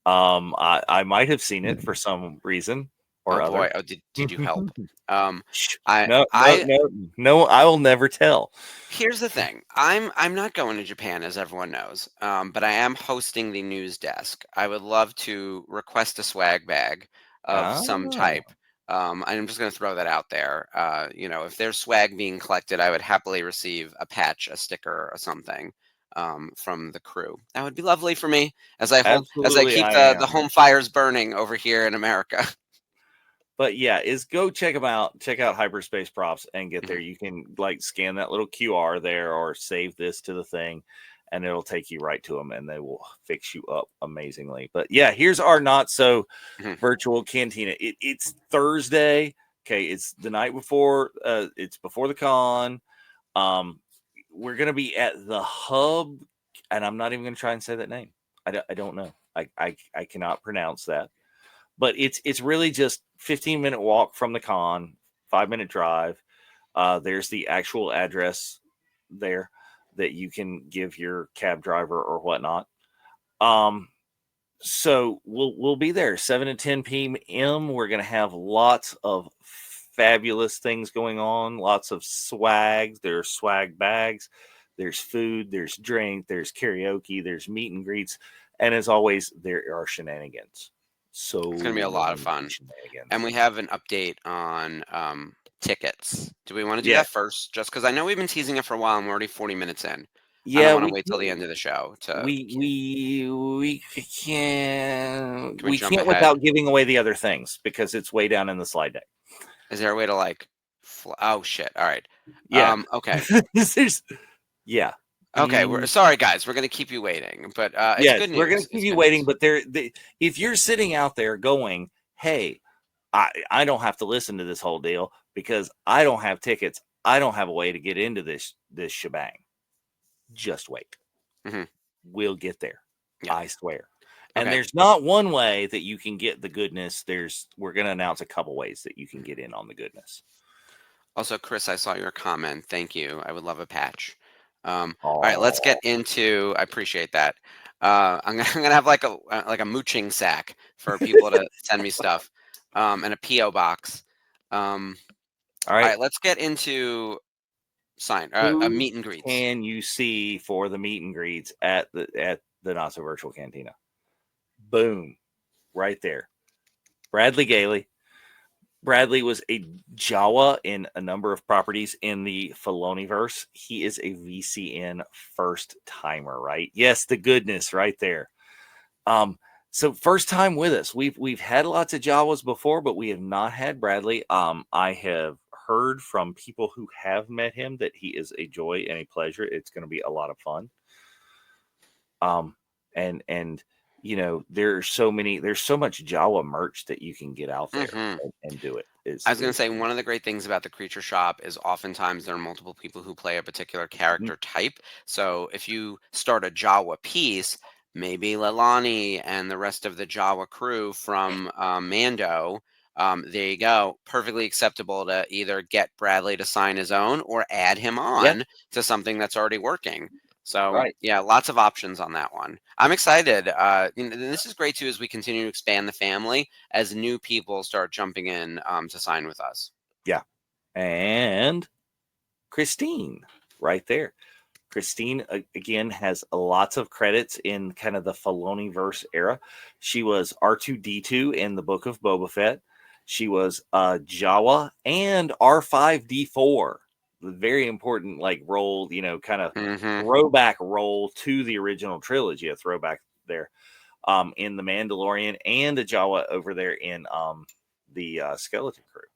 I might have seen it for some reason Oh or boy. other. Oh, did you help? Um, Shh. I No, no, I no, no. I will never tell. Here's the thing. I'm not going to Japan, as everyone knows, but I am hosting the news desk. I would love to request a swag bag of Ah, some type. I'm just going to throw that out there. If there's swag being collected, I would happily receive a patch, a sticker, or something from the crew. That would be lovely for me as I absolutely, keep I the am. home fires burning over here in America. But yeah, is go check them out. Check out Hyperspace Props and get there. Mhm. You can like scan that little QR there or save this to the thing, and it'll take you right to them, and they will fix you up amazingly. But yeah, here's our not so Mhm. virtual cantina. It's Thursday. Okay, it's the night before. It's before the con. Um, we're gonna be at the hub, and I'm not even gonna try and say that name. I don't know. I cannot pronounce that, but it's really just 15-minute walk from the con, 5-minute drive. There's the actual address there that you can give your cab driver or whatnot. Um, so we'll be there 7 to 10 p.m. We're gonna have lots of fabulous things going on, lots of swags. There's swag bags, there's food, there's drink, there's karaoke, there's meet and greets, and as always, there are shenanigans. It's going to be So a lot of many fun. And shenanigans. we have an update on tickets. Do we want to do Yeah, that first? Just because I know we've been teasing it for a while and we're already 40 minutes in. I don't yeah, want to wait till the end of the show to. Can we we jump can't ahead? without giving away the other things because it's way down in the slide deck. Is there a way to like? Oh shit! All right. Yeah. Okay. There's, yeah. Okay. We're sorry, guys. We're gonna keep you waiting, but it's Yes, good we're going to news. keep It's you good waiting, news. but if you're sitting out there going, hey, I don't have to listen to this whole deal because I don't have tickets. I don't have a way to get into this shebang. Just wait. Hmm. We'll get there. Yeah. I swear. And Okay. there's not one way that you can get the goodness. We're going to announce a couple ways that you can get in on the goodness. Also, Chris, I saw your comment. Thank you. I would love a patch. All right, let's Oh, get into. I appreciate that. I'm gonna have like a mooching sack for people to send me stuff, and a PO box. all All right. right, let's get into a Who meet and greets. can you see for the meet and greets at the Not So Virtual Cantina? Boom, right there. Bradley Gailey. Bradley was a Jawa in a number of properties in the Filoniverse. He is a VCN first timer, right? Yes, the goodness right there. So first time with us. We've had lots of Jawas before, but we have not had Bradley. I have heard from people who have met him that he is a joy and a pleasure. It's going to be a lot of fun. And there's so much Jawa merch that you can get out there Hmm. and do it. I was going to say one of the great things about the Creature Shop is oftentimes there are multiple people who play a particular Mhm. character type. So if you start a Jawa piece, maybe Leilani and the rest of the Jawa crew from Mando, there you go. Perfectly acceptable to either get Bradley to sign his own or add him Yeah, on to something that's already working. So right. yeah, lots of options on that one. I'm excited. This is great too as we continue to expand the family as new people start jumping in to sign with us. Yeah. And Christine right there. Christine again has lots of credits in kind of the Filoni verse era. She was R2D2 in the Book of Boba Fett. She was Jawa and R5D4. Very important, like role, kind of Hmm. throwback role to the original trilogy. A throwback there, in the Mandalorian and a Jawa over there in the Skeleton Crew.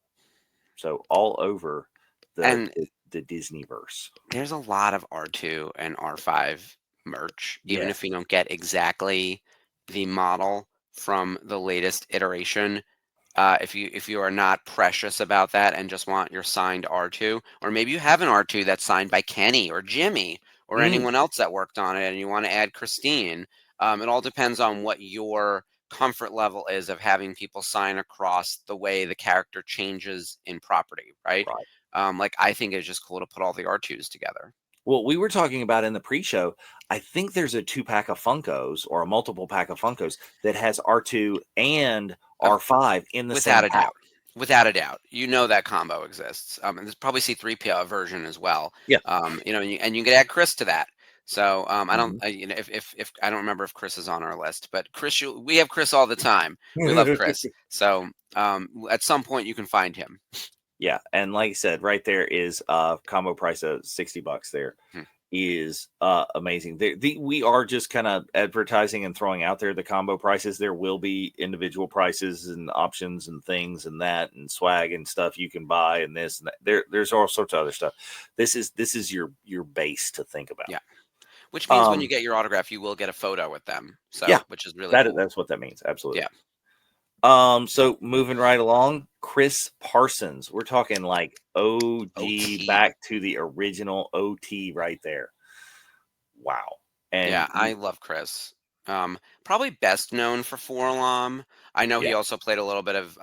So all over the And the Disney verse. there's a lot of R2 and R5 merch, even if Yes. we don't get exactly the model from the latest iteration. If you are not precious about that and just want your signed R2, or maybe you have an R2 that's signed by Kenny or Jimmy or anyone else that worked on it, and you want to add Christine. It all depends on what your comfort level is of having people sign across the way the character changes in property, right? Right. Like, I think it's just cool to put all the R2s together. Well, we were talking about in the pre-show, I think there's a 2-pack of Funkos or a multiple pack of Funkos that has R2 and R5 in the Without same a pack. doubt. Without a doubt. You know that combo exists. And there's probably C3PO version as well. Yeah. You know, and you could add Chris to that. So I don't, Mhm. you know, if I don't remember if Chris is on our list, but Chris, we have Chris all the time. We love Chris. So at some point you can find him. Yeah, and like I said, right there is combo price of $60 there. Is amazing. We are just kind of advertising and throwing out there the combo prices. There will be individual prices and options and things and that and swag and stuff you can buy and this and that. There's all sorts of other stuff. This is your base to think about. Yeah. Which means when you get your autograph, you will get a photo with them. So yeah, which is really cool. That's what that means. Absolutely. Yeah. So moving right along, Chris Parsons. We're talking like OG back to the original OT right there. Wow. And yeah, I love Chris. Probably best known for Forlom. I know he also played a little bit of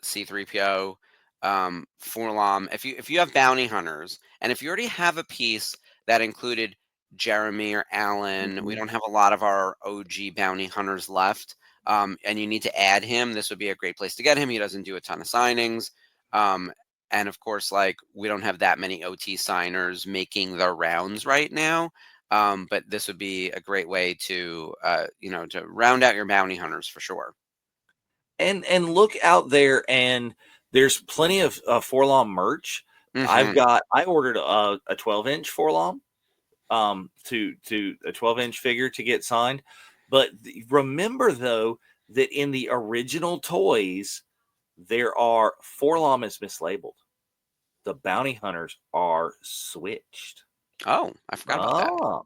C3PO. Forlom. If you have bounty hunters, and if you already have a piece that included Jeremy or Alan, we don't have a lot of our OG bounty hunters left. And you need to add him, this would be a great place to get him. He doesn't do a ton of signings. And of course, like, we don't have that many OT signers making the rounds right now. But this would be a great way to, you know, to round out your bounty hunters for sure. And look out there, and there's plenty of Forlom merch. I ordered a 12-inch Forlom, to a 12-inch figure to get signed. But remember though that in the original toys, there are Forlom is mislabeled. The bounty hunters are switched. Oh, I forgot about that.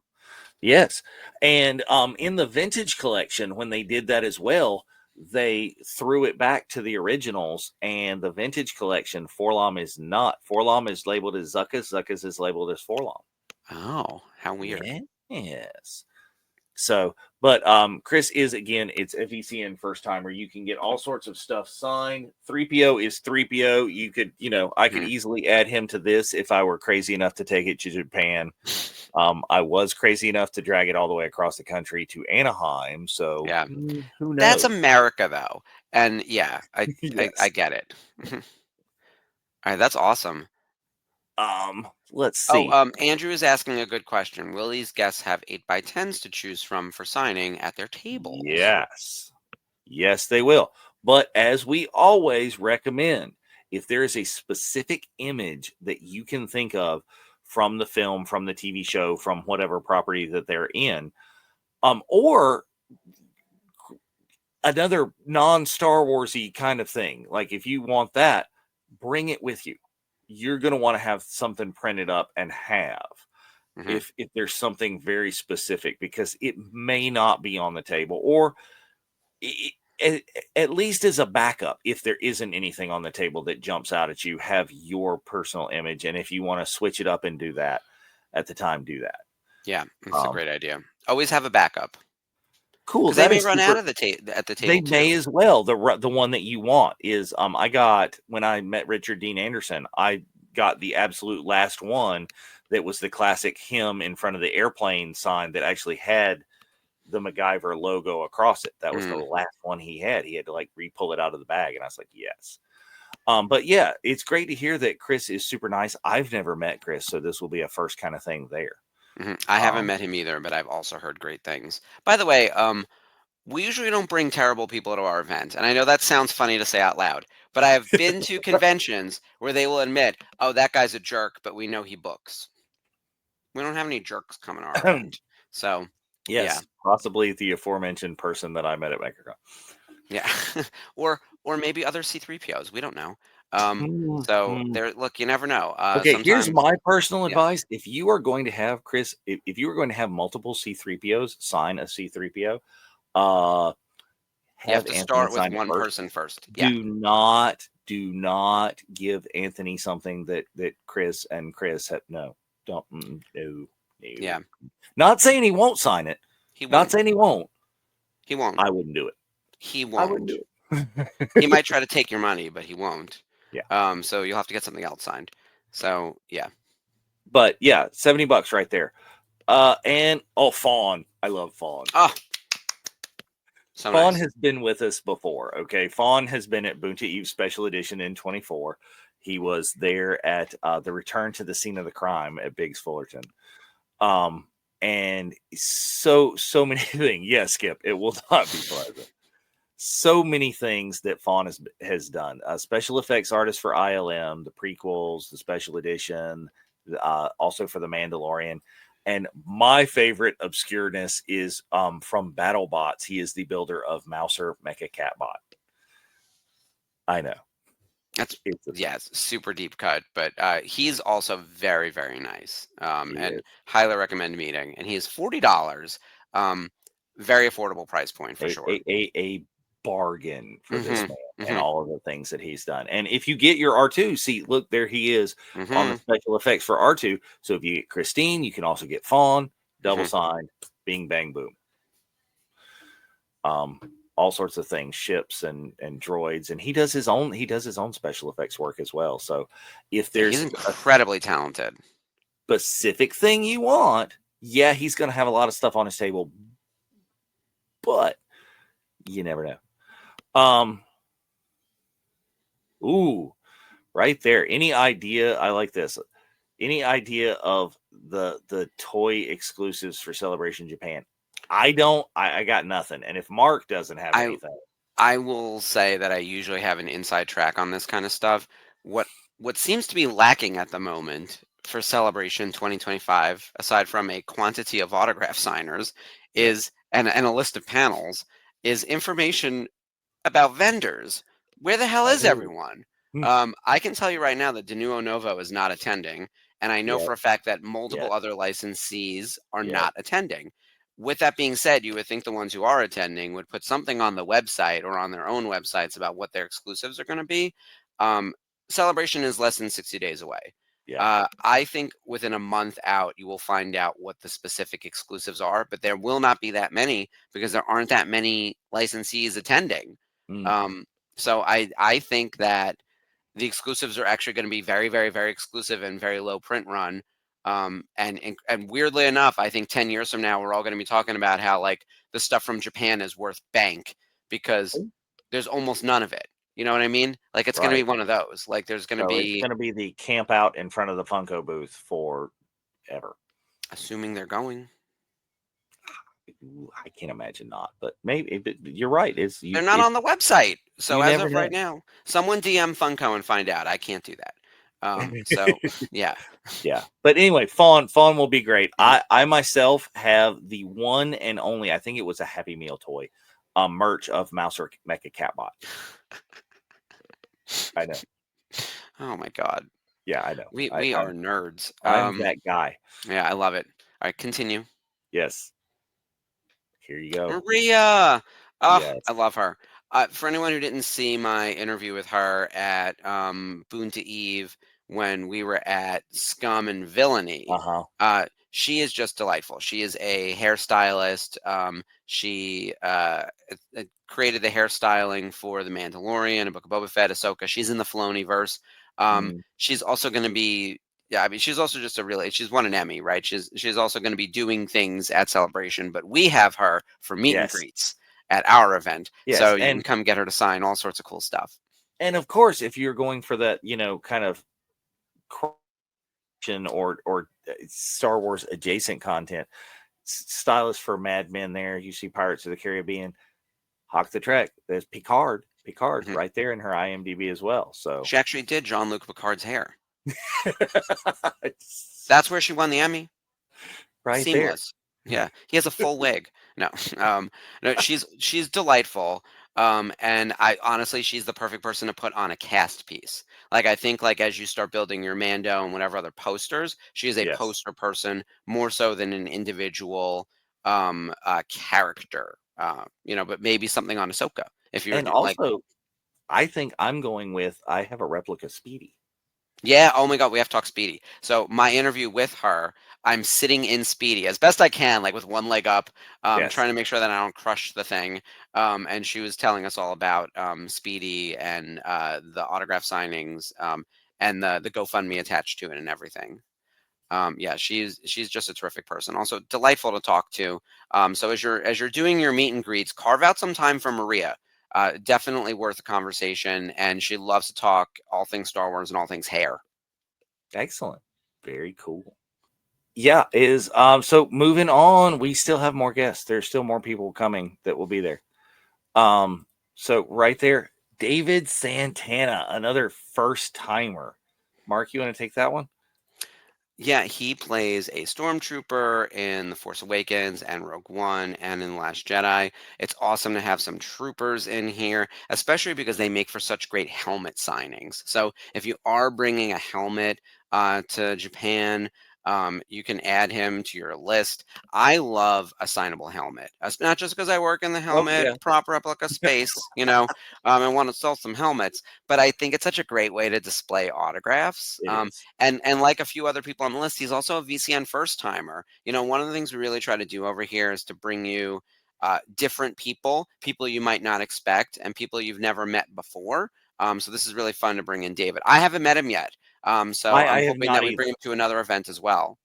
Yes. And in the vintage collection, when they did that as well, they threw it back to the originals, and the vintage collection, Forlom is not. Forlom is labeled as Zuckus. Zuckus is labeled as Forlom. Oh, how weird. Yes. So, but Chris is, again, it's FECN first timer. You can get all sorts of stuff signed. 3PO is 3PO. You could, you know, I could easily add him to this if I were crazy enough to take it to Japan. I was crazy enough to drag it all the way across the country to Anaheim. So yeah, who knows? That's America though. And yeah, I get it. All right, that's awesome. Let's see. Andrew is asking a good question. Will these guests have 8x10s to choose from for signing at their tables? Yes, they will. But as we always recommend, if there is a specific image that you can think of from the film, from the TV show, from whatever property that they're in, or another non-Star Warsy kind of thing, like if you want that, bring it with you. You're going to want to have something printed up and have if there's something very specific, because it may not be on the table, or at least as a backup, if there isn't anything on the table that jumps out at you, have your personal image. And if you want to switch it up and do that at the time, do that. Yeah, that's a great idea. Always have a backup. Cool. They may run out of at the table. They may as well. The one that you want is I got, when I met Richard Dean Anderson, I got the absolute last one that was the classic him in front of the airplane sign that actually had the MacGyver logo across it. That was the last one he had. He had to like re-pull it out of the bag, and I was like, yes. But yeah, it's great to hear that Chris is super nice. I've never met Chris, so this will be a first kind of thing there. I haven't met him either, but I've also heard great things. By the way, we usually don't bring terrible people to our event, and I know that sounds funny to say out loud, but I have been to conventions where they will admit, "Oh, that guy's a jerk," but we know he books. We don't have any jerks coming to our event, so yes, possibly the aforementioned person that I met at MakerCon. Yeah, or maybe other C3POs. We don't know. So there, look, you never know. Okay, here's my personal advice. If you are going to have Chris, if you are going to have multiple C3POs sign a C3PO, you have to start with one person first. Yeah. Do not give Anthony something that Chris have. No, don't. No. Yeah. Not saying he won't sign it. He Not won't. saying he won't. He won't. I wouldn't do it. He I wouldn't won't. do it. He might try to take your money, but he won't. Yeah. So you'll have to get something else signed. So yeah. But yeah, $70 right there. And Fawn. I love Fawn. Oh, so Fawn nice. has been with us before. Okay. Fawn has been at Boonta Eve Special Edition in 24. He was there at the Return to the Scene of the Crime at Biggs Fullerton. And so many things. Yeah, Skip, it will not be pleasant. So many things that Fawn has done. Special effects artist for ILM, the prequels, the special edition, also for the Mandalorian. And my favorite obscureness is from BattleBots. He is the builder of Mouser Mecha Catbot. I know. It's super deep cut, but he's also very, very nice. And is. highly recommend meeting. And he is $40. Very affordable price point for sure. A bargain for this man and mhm. all of the things that he's done. And if you get your R2, see, look, there he is on the special effects for R2. So if you get Christine, you can also get Fawn, double signed, bing, bang, boom. All sorts of things, ships and droids, and he does his own special effects work as well. So if there's he's incredibly talented, specific thing you want, yeah, he's going to have a lot of stuff on his table, but you never know. Ooh, right there. Any idea? I like this. Any idea of the toy exclusives for Celebration Japan? I don't. I got nothing. And if Mark doesn't have anything, I will say that I usually have an inside track on this kind of stuff. What seems to be lacking at the moment for Celebration 2025, aside from a quantity of autograph signers, is and a list of panels, is information about vendors. Where the hell is everyone? I can tell you right now that Denuo Novo is not attending, and I know for a fact that multiple other licensees are not attending. With that being said, you would think the ones who are attending would put something on the website or on their own websites about what their exclusives are going to be. Celebration is less than 60 days away. I think within a month out, you will find out what the specific exclusives are, but there will not be that many because there aren't that many licensees attending. So I think that the exclusives are actually going to be very, very, very exclusive and very low print run. And weirdly enough, I think 10 years from now, we're all going to be talking about how like the stuff from Japan is worth bank because there's almost none of it. You know what I mean? Like it's going to be one of those. Like there's going to be. It's going to be the camp out in front of the Funko booth forever. Assuming they're going. I can't imagine not, but maybe you're right. They're not on the website. So as of right now, someone DM Funko and find out. I can't do that. So yeah. But anyway, Fawn will be great. I myself have the one and only, I think it was a Happy Meal toy, merch of Mouser Mecha Catbot. I know. Oh my god. Yeah, I know. We are nerds. I'm that guy. Yeah, I love it. All right, continue. Yes. Here you go. Maria. Oh, yes. I love her. For anyone who didn't see my interview with her at Boonta Eve when we were at Scum and Villainy, she is just delightful. She is a hairstylist. She created the hairstyling for The Mandalorian, A Book of Boba Fett, Ahsoka. She's in the Filoniverse. She's also going to be. Yeah, I mean, she's also just she's won an Emmy, right? She's also going to be doing things at Celebration, but we have her for meet and greets at our event. So you can come get her to sign all sorts of cool stuff. And of course, if you're going for that, kind of or Star Wars adjacent content, stylist for Mad Men there, you see Pirates of the Caribbean, Hawk the Trek, there's Picard right there in her IMDb as well. So she actually did Jean-Luc Picard's hair. That's where she won the Emmy. Right. Seamless. There. Yeah. He has a full wig. No. No, she's delightful. And I honestly, she's the perfect person to put on a cast piece. Like I think like as you start building your Mando and whatever other posters, she is a poster person more so than an individual character. But maybe something on Ahsoka. If you're also, I think I'm going with I have a replica Speedy. Yeah, oh my god, we have to talk Speedy. So my interview with her, I'm sitting in Speedy as best I can, like with one leg up, Yes. trying to make sure that I don't crush the thing. And she was telling us all about Speedy and the autograph signings, and the GoFundMe attached to it and everything. Yeah, she's just a terrific person. Also delightful to talk to. So as you're doing your meet and greets, carve out some time for Maria. Definitely worth a conversation, and she loves to talk all things Star Wars and all things hair. Excellent. Very cool. Yeah, is so moving on, we still have more guests. There's still more people coming that will be there. So right there, David Santana, another first timer. Mark, you want to take that one? Yeah, he plays a stormtrooper in The Force Awakens and Rogue One and in The Last Jedi. It's awesome to have some troopers in here, especially because they make for such great helmet signings. So if you are bringing a helmet to Japan, you can add him to your list. I love a signable helmet. Not just because I work in the Oh helmet yeah, prop replica space, and want to sell some helmets, but I think it's such a great way to display autographs. it is. And like a few other people on the list, he's also a VCN first timer. One of the things we really try to do over here is to bring you different people you might not expect, and people you've never met before. So this is really fun to bring in David. I haven't met him yet, so I I'm have hoping that not we bring either. him to another event as well.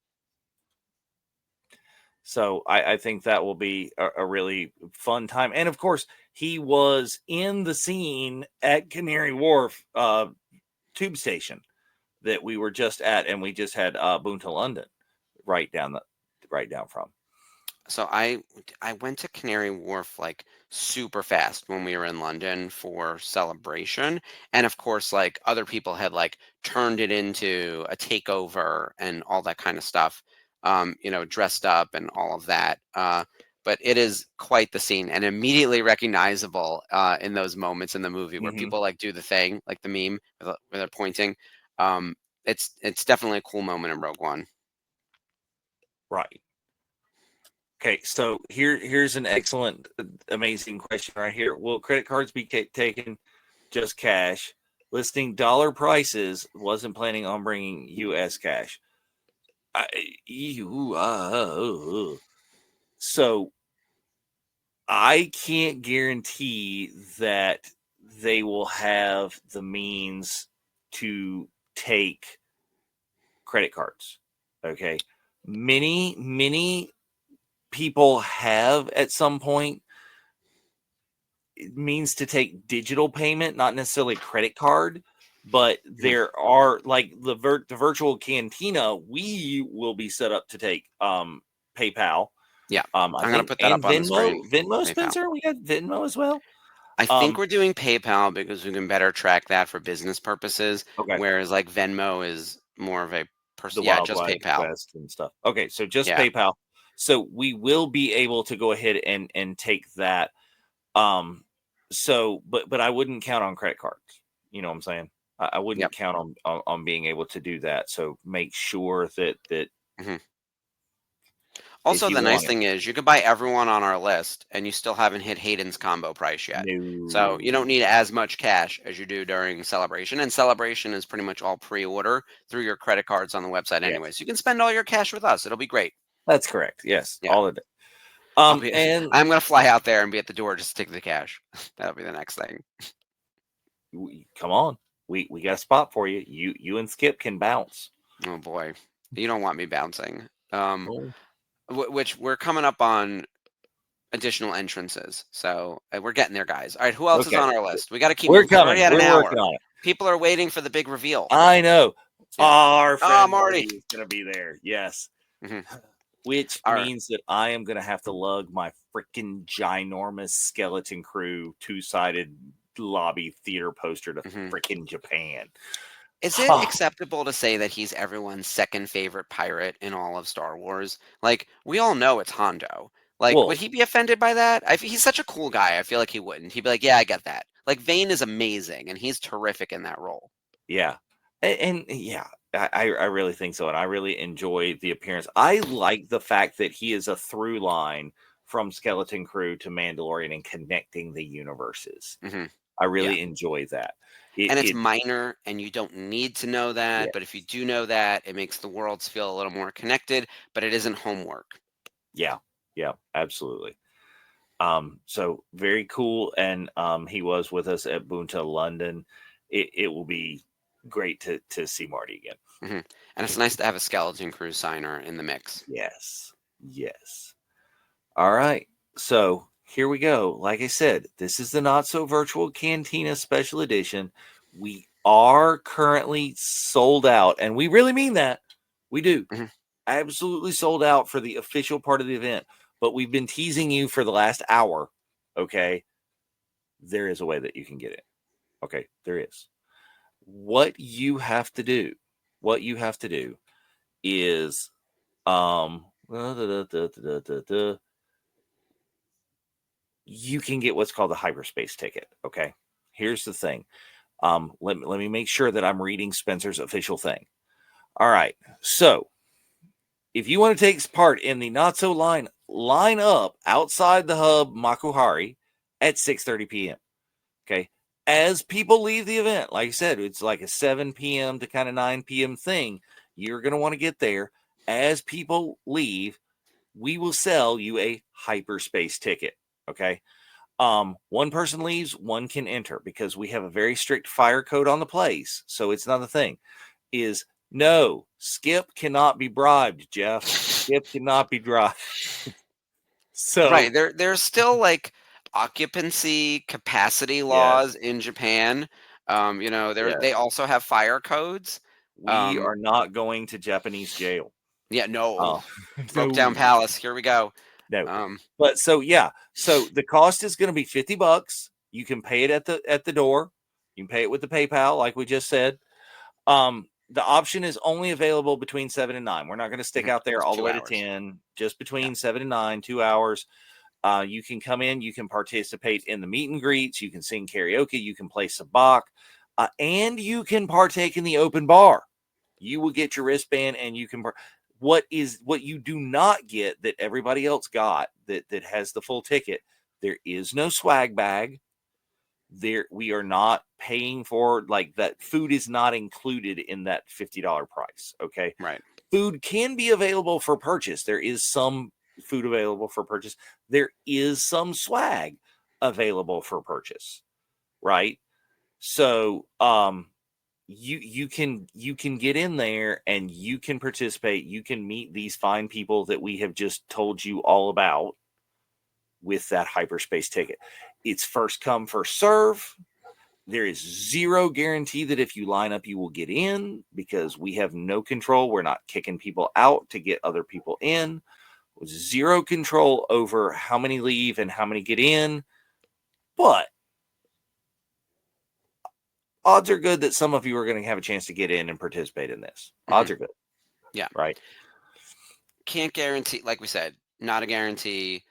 So I think that will be a really fun time. And of course, he was in the scene at Canary Wharf tube station that we were just at, and we just had Boon to London right down from. So I went to Canary Wharf like super fast when we were in London for Celebration, and of course, like other people had like turned it into a takeover and all that kind of stuff. Dressed up and all of that. But it is quite the scene and immediately recognizable in those moments in the movie where Mm-hmm. people like do the thing, like the meme where they're pointing. Um, it's definitely a cool moment in Rogue One. Right. Okay, so here's an excellent, amazing question right here. Will credit cards be taken just cash? Listing dollar prices, wasn't planning on bringing U.S. cash. I, so I can't guarantee that they will have the means to take credit cards. Okay, many people have at some point. It means to take digital payment, not necessarily credit card, but Mhm. there are like the virtual cantina. We will be set up to take PayPal. Yeah, I I'm gonna think, put that and up on the Venmo. screen. Venmo, PayPal. Spencer. We got Venmo as well. I think Um, we're doing PayPal because we can better track that for business purposes, okay. whereas like Venmo is more of a The person. Yeah, Wild just Wild PayPal. West and stuff. Okay, so just Yeah, PayPal. So we will be able to go ahead and take that. Um, so but I wouldn't count on credit cards. You know what I'm saying? I yep. wouldn't count on being able to do that. So make sure that hmm if Also, you the nice want it, thing is you could buy everyone on our list, and you still haven't hit Hayden's combo price yet. So you don't no. need as much cash as you do during Celebration, and Celebration is pretty much all pre-order through your credit cards on the website anyway. Yes, So you can spend all your cash with us. It'll be great. that's correct. Yes, Yeah. all of it. I'll be And I'm gonna fly out there and be at the door just to take the cash. That'll be the next thing. come on, we got a spot for you. You and Skip can bounce. Oh boy, you don't want me bouncing. Um, Oh, which we're coming up on additional entrances, so we're getting there, guys. All right, who else is okay, on our list? We got to keep we're moving because we're already coming. at an We're working hour. on it. People are waiting for the big reveal. I know. Yeah. Our Oh, friend Marty. Marty is going to be there. Yes. hmm Which All right. means that I am going to have to lug my freaking ginormous skeleton crew two-sided lobby theater poster to hmm freaking Japan. Is it acceptable to say that he's everyone's second favorite pirate in all of Star Wars? Like, we all know it's Hondo. Like, would Well, he be offended by that? He's such a cool guy. I feel like he wouldn't. He'd be like, yeah, I get that. Like, Vane is amazing, and he's terrific in that role. yeah. And yeah, I really think so. And I really enjoy the appearance. I like the fact that he is a through line from Skeleton Crew to Mandalorian and connecting the universes. hmm I Yeah. really enjoy that. And it's It minor, and you don't need to know that. yeah, But if you do know that, it makes the worlds feel a little more connected. But it isn't homework. yeah, yeah, absolutely. So very cool, and he was with us at Bunta London. It will be great to see Marty again. And it's nice to have a Skeleton Crew signer in the mix. Yes, yes. All right. So here we go. Like I said, this is the Not So Virtual Cantina Special Edition. We are currently sold out, and we really mean that. We do. Mhm. Absolutely sold out for the official part of the event. But we've been teasing you for the last hour. Okay. There is a way that you can get it. Okay. There is. What you have to do, is you can get what's called a hyperspace ticket. Okay. Here's the thing. Let me make sure that I'm reading Spencer's official thing. All right. So if you want to take part in the not so line up outside the hub Makuhari at 6:30 p.m. Okay. As people leave the event, like I said, it's like a 7 p.m. to kind of 9 p.m. thing. You're going to want to get there. As people leave, we will sell you a hyperspace ticket. Okay. One person leaves, one can enter because we have a very strict fire code on the place. So it's not a thing. Is no, Skip cannot be bribed, Jeff. Skip cannot be bribed. So Right. There's still like occupancy capacity laws yes, in Japan. They yes. also have fire codes. We Um, are not going to Japanese jail. yeah, no. Uh, Broke down no, palace. Here we go. no. Um, But so yeah, so the cost is going to be $50. You can pay it at the door. You can pay it with the PayPal, like we just said. The option is only available between 7 and 9. We're not going to stick out there it's all the two way to hours. 10, just Yeah. between 7 and 9, 2 hours. You can come in, you can participate in the meet and greets, you can sing karaoke, you can play sabak, and you can partake in the open bar. You will get your wristband, and you can. What you do not get that everybody else got that has the full ticket? There is no swag bag. There, we are not paying for like that. Food is not included in that $50 price. Okay, Right. food can be available for purchase. There is some food available for purchase. There is some swag available for purchase, right? So you can get in there and you can participate. You can meet these fine people that we have just told you all about with that hyperspace ticket. It's first come, first serve. There is zero guarantee that if you line up, you will get in because we have no control. We're not kicking people out to get other people in. Zero control over how many leave and how many get in. But odds are good that some of you are going to have a chance to get in and participate in this. Mhm. Odds are good, Yeah. right? Can't guarantee, like we said, not a guarantee.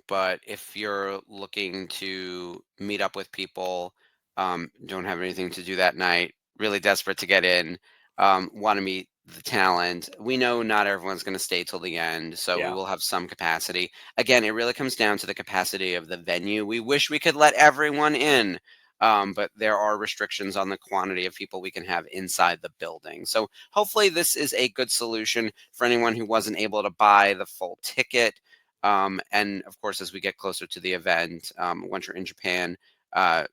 But if you're looking to meet up with people, don't have anything to do that night, really desperate to get in, want to meet the talent, we know not everyone's going to stay till the end, so we Yeah. will have some capacity. Again, it really comes down to the capacity of the venue. We wish we could let everyone in. But there are restrictions on the quantity of people we can have inside the building. So hopefully this is a good solution for anyone who wasn't able to buy the full ticket. And of course, as we get closer to the event, once you're in Japan, uh,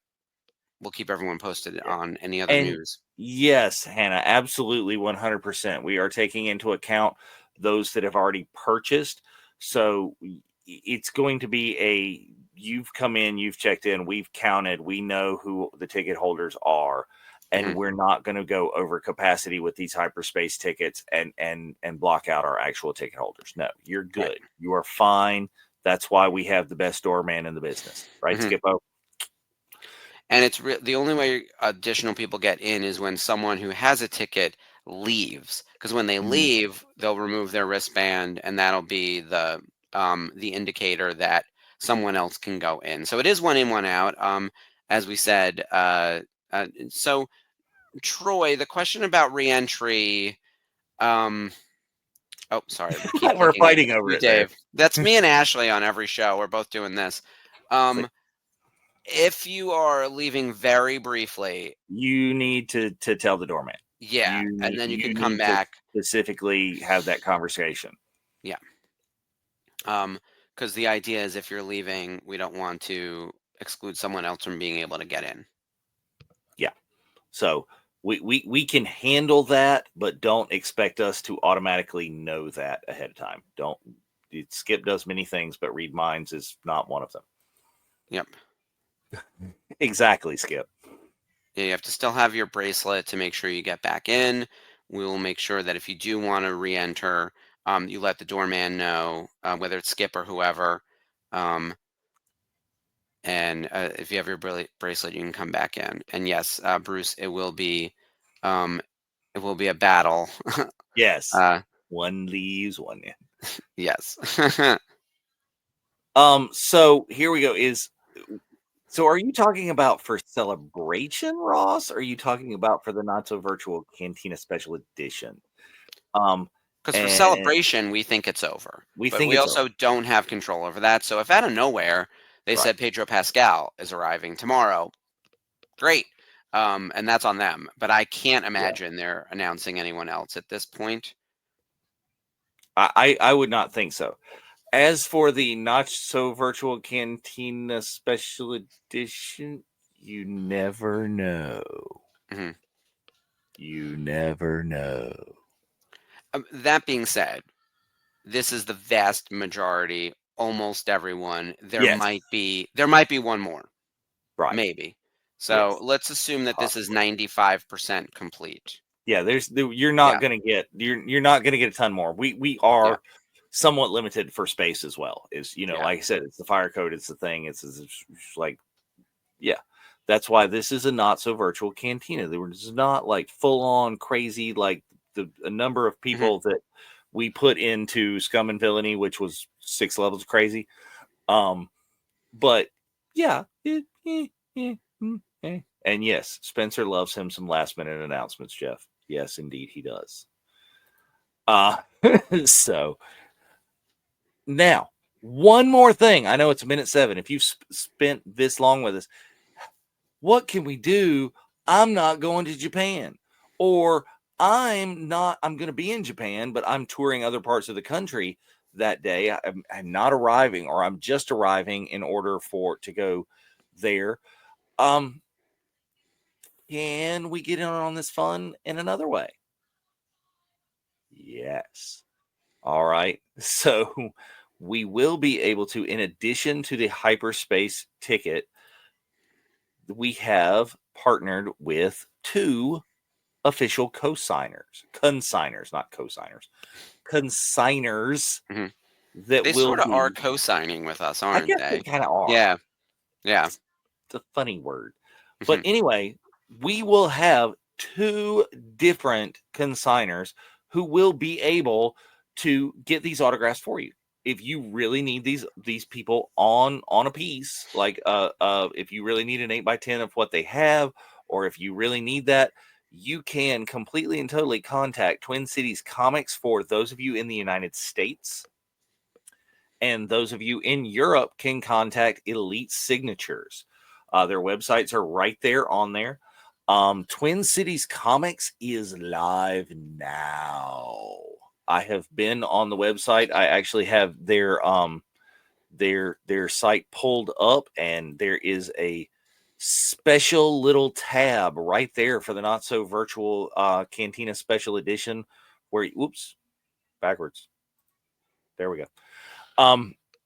we'll keep everyone posted Yeah. on any other And news. yes, Hannah, absolutely 100%. We are taking into account those that have already purchased. So it's going to be you've come in, you've checked in, we've counted, we know who the ticket holders are. And Mhm. we're not going to go over capacity with these hyperspace tickets and block out our actual ticket holders. No, you're Right. good. You are fine. That's why we have the best doorman in the business, right, Mhm. Skippo? And the only way additional people get in is when someone who has a ticket leaves, because when they Mhm. leave, they'll remove their wristband, and that'll be the indicator that someone else can go in. So it is one in, one out. As we said. So Troy, the question about reentry. Um, oh, sorry, we keep We're looking at fighting over you, it there. Dave. That's me and Ashley on every show. We're both doing this. Um, If you are leaving very briefly, you need to tell the doorman. yeah, and then you can You come need to back. specifically have that conversation. Yeah. Because the idea is if you're leaving, we don't want to exclude someone else from being able to get in. Yeah. So we can handle that, but don't expect us to automatically know that ahead of time. Don't. Skip does many things, but read minds is not one of them. Yep. Exactly, Skip. Yeah, you have to still have your bracelet to make sure you get back in. We will make sure that if you do want to re-enter, you let the doorman know, whether it's Skip or whoever. And if you have your bracelet, you can come back in. And yes, Bruce, um, it will be a battle. Yes. uh, One leaves, one in. yes. So here we go. So are you talking about for celebration, Ross? Or are you talking about for the not so virtual Cantina special edition? Because for And celebration, we think it's over, we but think we it's over. also don't have control over that. So if out of nowhere they Right. said Pedro Pascal is arriving tomorrow, great. And that's on them. But I can't Yeah. imagine they're announcing anyone else at this point. I would not think so. As for the not so virtual Cantina special edition, you never know. Mhm. You never know. That being said, this is the vast majority, almost everyone. Yes. There might be one more, Right. maybe. So Yes. let's assume that this is Possibly. 95% complete. Yeah, you're Yeah, not gonna get you're not gonna get a ton more. We yeah, are somewhat limited for space as well. Is yeah. like I said, it's the fire code, it's the thing, it's like yeah. That's why this is a not so virtual cantina. There was not like full on crazy like a number of Mhm. people that we put into Scum and Villainy, which was 6 levels crazy. But yeah, and yes, Spencer loves him some last minute announcements, Jeff. Yes, indeed, he does. Uh, so now, one more thing. I know it's 1:07. If you've spent this long with us, what can we do? I'm not going to Japan. Or I'm going to be in Japan, but I'm touring other parts of the country that day. I'm not arriving, or I'm just arriving in order to go there. Um, can we get in on this fun in another way? Yes. All right. So we will be able to, in addition to the hyperspace ticket, we have partnered with 2 official consigners, not cosigners, consigners Mhm. that They will sort of are be, co-signing with us, I aren't guess they they? kind of are. Yeah, yeah. It's a funny word. But Mhm. anyway, we will have 2 different consigners who will be able to get these autographs for you. If you really need these people on a piece, like if you really need an 8x10 of what they have, or if you really need that, you can completely and totally contact Twin Cities Comics for those of you in the United States. And those of you in Europe can contact Elite Signatures. Their websites are right there on there. Twin Cities Comics is live now. I have been on the website. I actually have their site pulled up, and there is a special little tab right there for the not so virtual Cantina special edition. Whoops, backwards. There we go.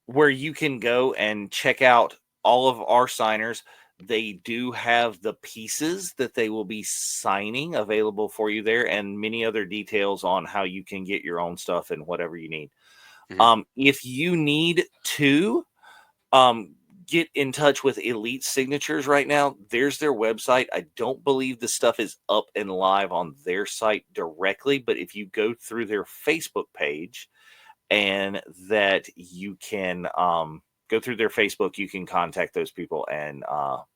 Where you can go and check out all of our signers. They do have the pieces that they will be signing available for you there, and many other details on how you can get your own stuff and whatever you need. Mhm. If you need to get in touch with Elite Signatures right now, there's their website. I don't believe the stuff is up and live on their site directly, but if you go through their Facebook page, and that you can go through their Facebook, you can contact those people and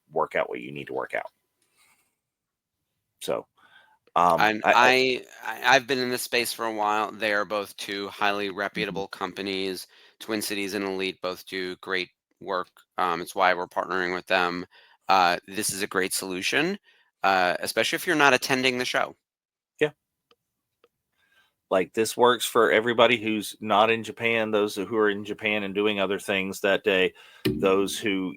work out what you need to work out. So, And I've been in this space for a while. They are both two highly reputable companies. Twin Cities and Elite both do great work. It's why we're partnering with them. This is a great solution, especially if you're not attending the show. Yeah. Like, this works for everybody who's not in Japan, those who are in Japan and doing other things that day, those who,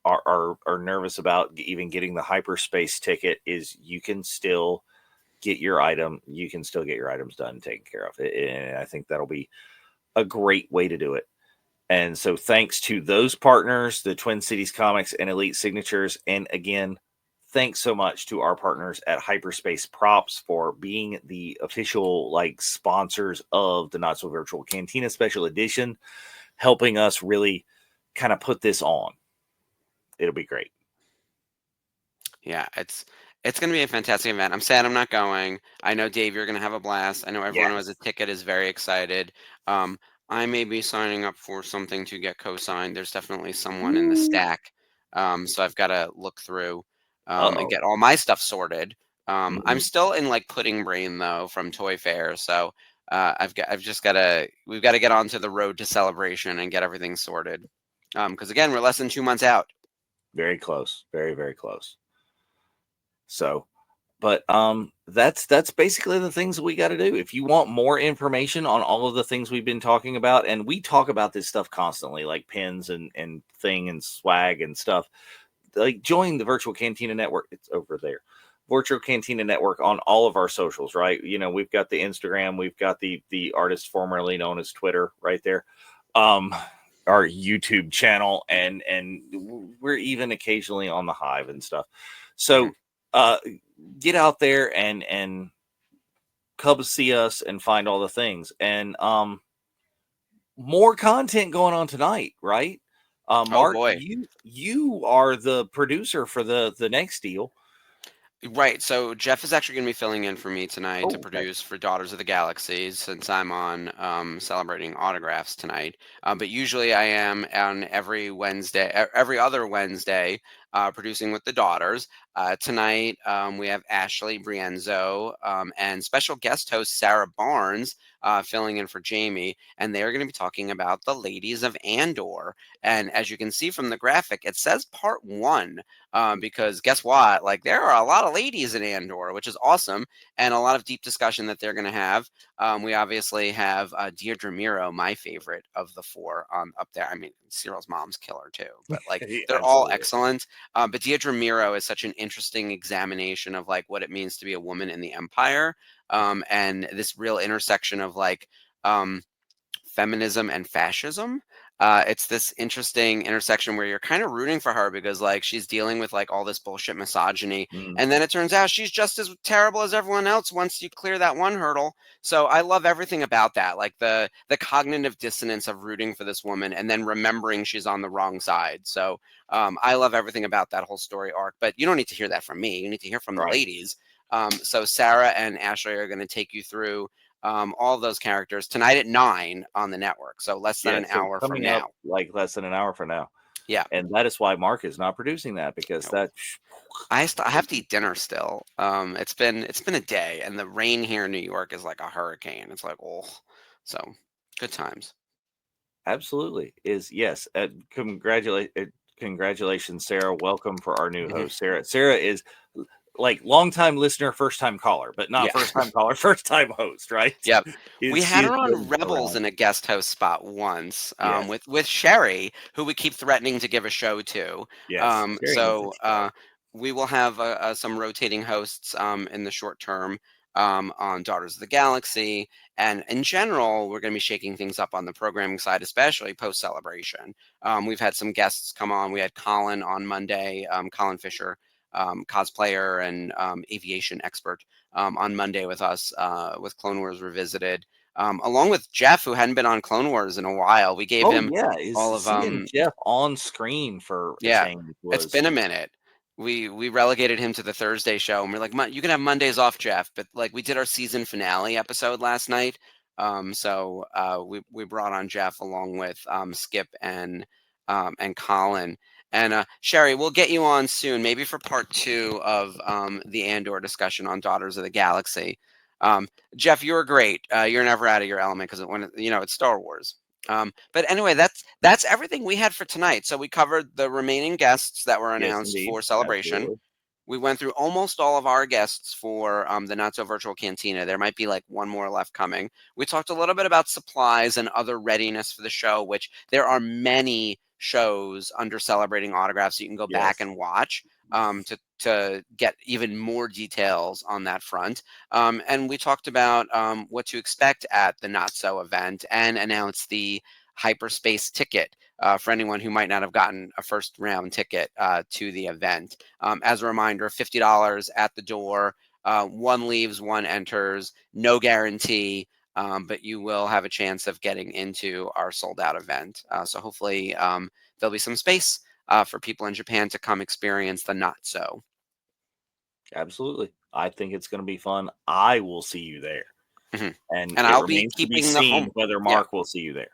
are nervous about even getting the hyperspace ticket. Is you can still get your items done and taken care of. And I think that'll be a great way to do it. And so thanks to those partners, the Twin Cities Comics and Elite Signatures. And again, thanks so much to our partners at Hyperspace Props for being the official sponsors of the Not So Virtual Cantina Special Edition, helping us really kind of put this on. It'll be great. Yeah, it's going to be a fantastic event. I'm sad I'm not going. I know, Dave, you're going to have a blast. I know everyone who has a ticket is very excited. Um, I may be signing up for something to get co-signed. There's definitely someone in the stack. So I've got to look through and get all my stuff sorted. I'm still in pudding brain though from Toy Fair, so we've got to get onto the road to celebration and get everything sorted. Because again, we're less than 2 months out. Very close. Very, very close. So, but that's basically the things that we got to do. If you want more information on all of the things we've been talking about, and we talk about this stuff constantly, like pins and thing and swag and stuff, join the Virtual Cantina Network. It's over there. Virtual Cantina Network on all of our socials, right? We've got the Instagram, we've got the artist formerly known as Twitter right there. Our YouTube channel, and we're even occasionally on the Hive and stuff. So get out there and come see us and find all the things. And more content going on tonight, right? Mark, boy. you are the producer for the next deal. Right. So Jeff is actually going to be filling in for me tonight to Okay. produce for Daughters of the Galaxy, since I'm on celebrating autographs tonight. But usually I am on every Wednesday, every other Wednesday, producing with the Daughters. Tonight we have Ashley Brienzo and special guest host Sarah Barnes filling in for Jamie, and they're going to be talking about the ladies of Andor. And as you can see from the graphic, it says part 1. Because guess what? There are a lot of ladies in Andor, which is awesome, and a lot of deep discussion that they're going to have. We obviously have Deirdre Miro, my favorite of the 4, up there. I mean, Cyril's mom's killer too, but they're all excellent. But Deirdre Miro is such an interesting examination of what it means to be a woman in the Empire, and this real intersection of feminism and fascism. It's this interesting intersection where you're kind of rooting for her because she's dealing with all this bullshit misogyny, and then it turns out she's just as terrible as everyone else once you clear that one hurdle. So I love everything about that, the cognitive dissonance of rooting for this woman and then remembering she's on the wrong side. So I love everything about that whole story arc. But you don't need to hear that from me. You need to hear from the ladies. So Sarah and Ashley are going to take you through all of those characters tonight at 9 on the network. So less than an hour from now. Less than an hour from now. Yeah. And that is why Mark is not producing that, because I have to eat dinner still. It's been a day, and the rain here in New York is like a hurricane. It's so good times. Absolutely. Yes. Congratulations, Sarah. Welcome for our new host, Sarah. Sarah is long-time listener, first-time caller, but not first-time caller, first-time host, right? Yep. We had her on Rebels in a guest host spot once, with Sherry, who we keep threatening to give a show to. Yes. So we will have some rotating hosts in the short term on Daughters of the Galaxy. And in general, we're going to be shaking things up on the programming side, especially post-celebration. We've had some guests come on. We had Colin on Monday, Colin Fisher, cosplayer and aviation expert, on Monday with us with Clone Wars Revisited, along with Jeff, who hadn't been on Clone Wars in a while. We gave him all of Jeff on screen for a change. It's been a minute. We relegated him to the Thursday show, and we're like, you can have Mondays off, Jeff. But we did our season finale episode last night, so we brought on Jeff along with Skip and Colin. And Sherry, we'll get you on soon, maybe for part 2 of the Andor discussion on Daughters of the Galaxy. Jeff, you're great. You're never out of your element because it's Star Wars. But anyway, that's everything we had for tonight. So we covered the remaining guests that were Yes, announced indeed. for Celebration. Absolutely. We went through almost all of our guests for the Not So Virtual Cantina. There might be like one more left coming. We talked a little bit about supplies and other readiness for the show, which there are many shows under Celebrating Autographs that you can go back Yes. and watch to get even more details on that front. And we talked about what to expect at the Not So event and announced the hyperspace ticket for anyone who might not have gotten a first round ticket to the event. As a reminder, $50 at the door. One leaves, one enters. No guarantee, but you will have a chance of getting into our sold out event. So hopefully there'll be some space for people in Japan to come experience the Not So. Absolutely. I think it's going to be fun. I will see you there. Mhm. And And it I'll be remains to be keeping the seen home. whether Yeah. Mark will see you there.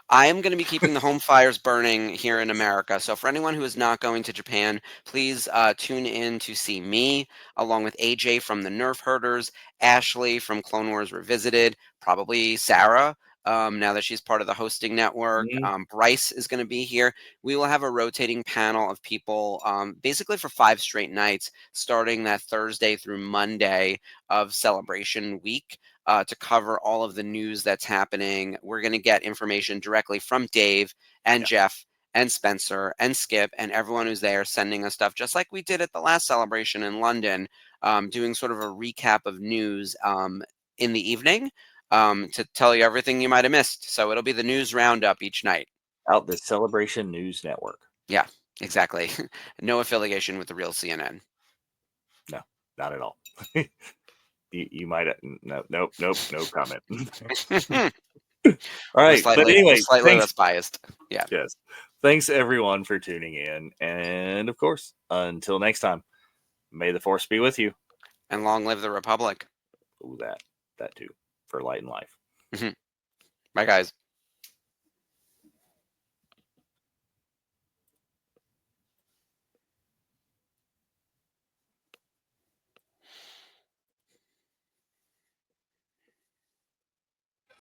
I am going to be keeping the home fires burning here in America. So for anyone who is not going to Japan, please tune in to see me, along with AJ from the Nerf Herders, Ashley from Clone Wars Revisited, probably Sarah. Now that she's part of the hosting network, Mhm. Bryce is going to be here. We will have a rotating panel of people basically for 5 straight nights, starting that Thursday through Monday of Celebration Week to cover all of the news that's happening. We're going to get information directly from Dave and Yeah. Jeff and Spencer and Skip and everyone who's there sending us stuff, just like we did at the last celebration in London, doing sort of a recap of news in the evening to tell you everything you might have missed. So it'll be the news roundup each night. Out the Celebration News Network. Yeah, exactly. No affiliation with the real CNN. No, not at all. You might nope, no comment. All right, but We're anyway, slightly thanks. less biased. Yeah. Yes, thanks everyone for tuning in, and of course, until next time, may the force be with you. And long live the Republic. Ooh, that too, for light and life. Bye, guys.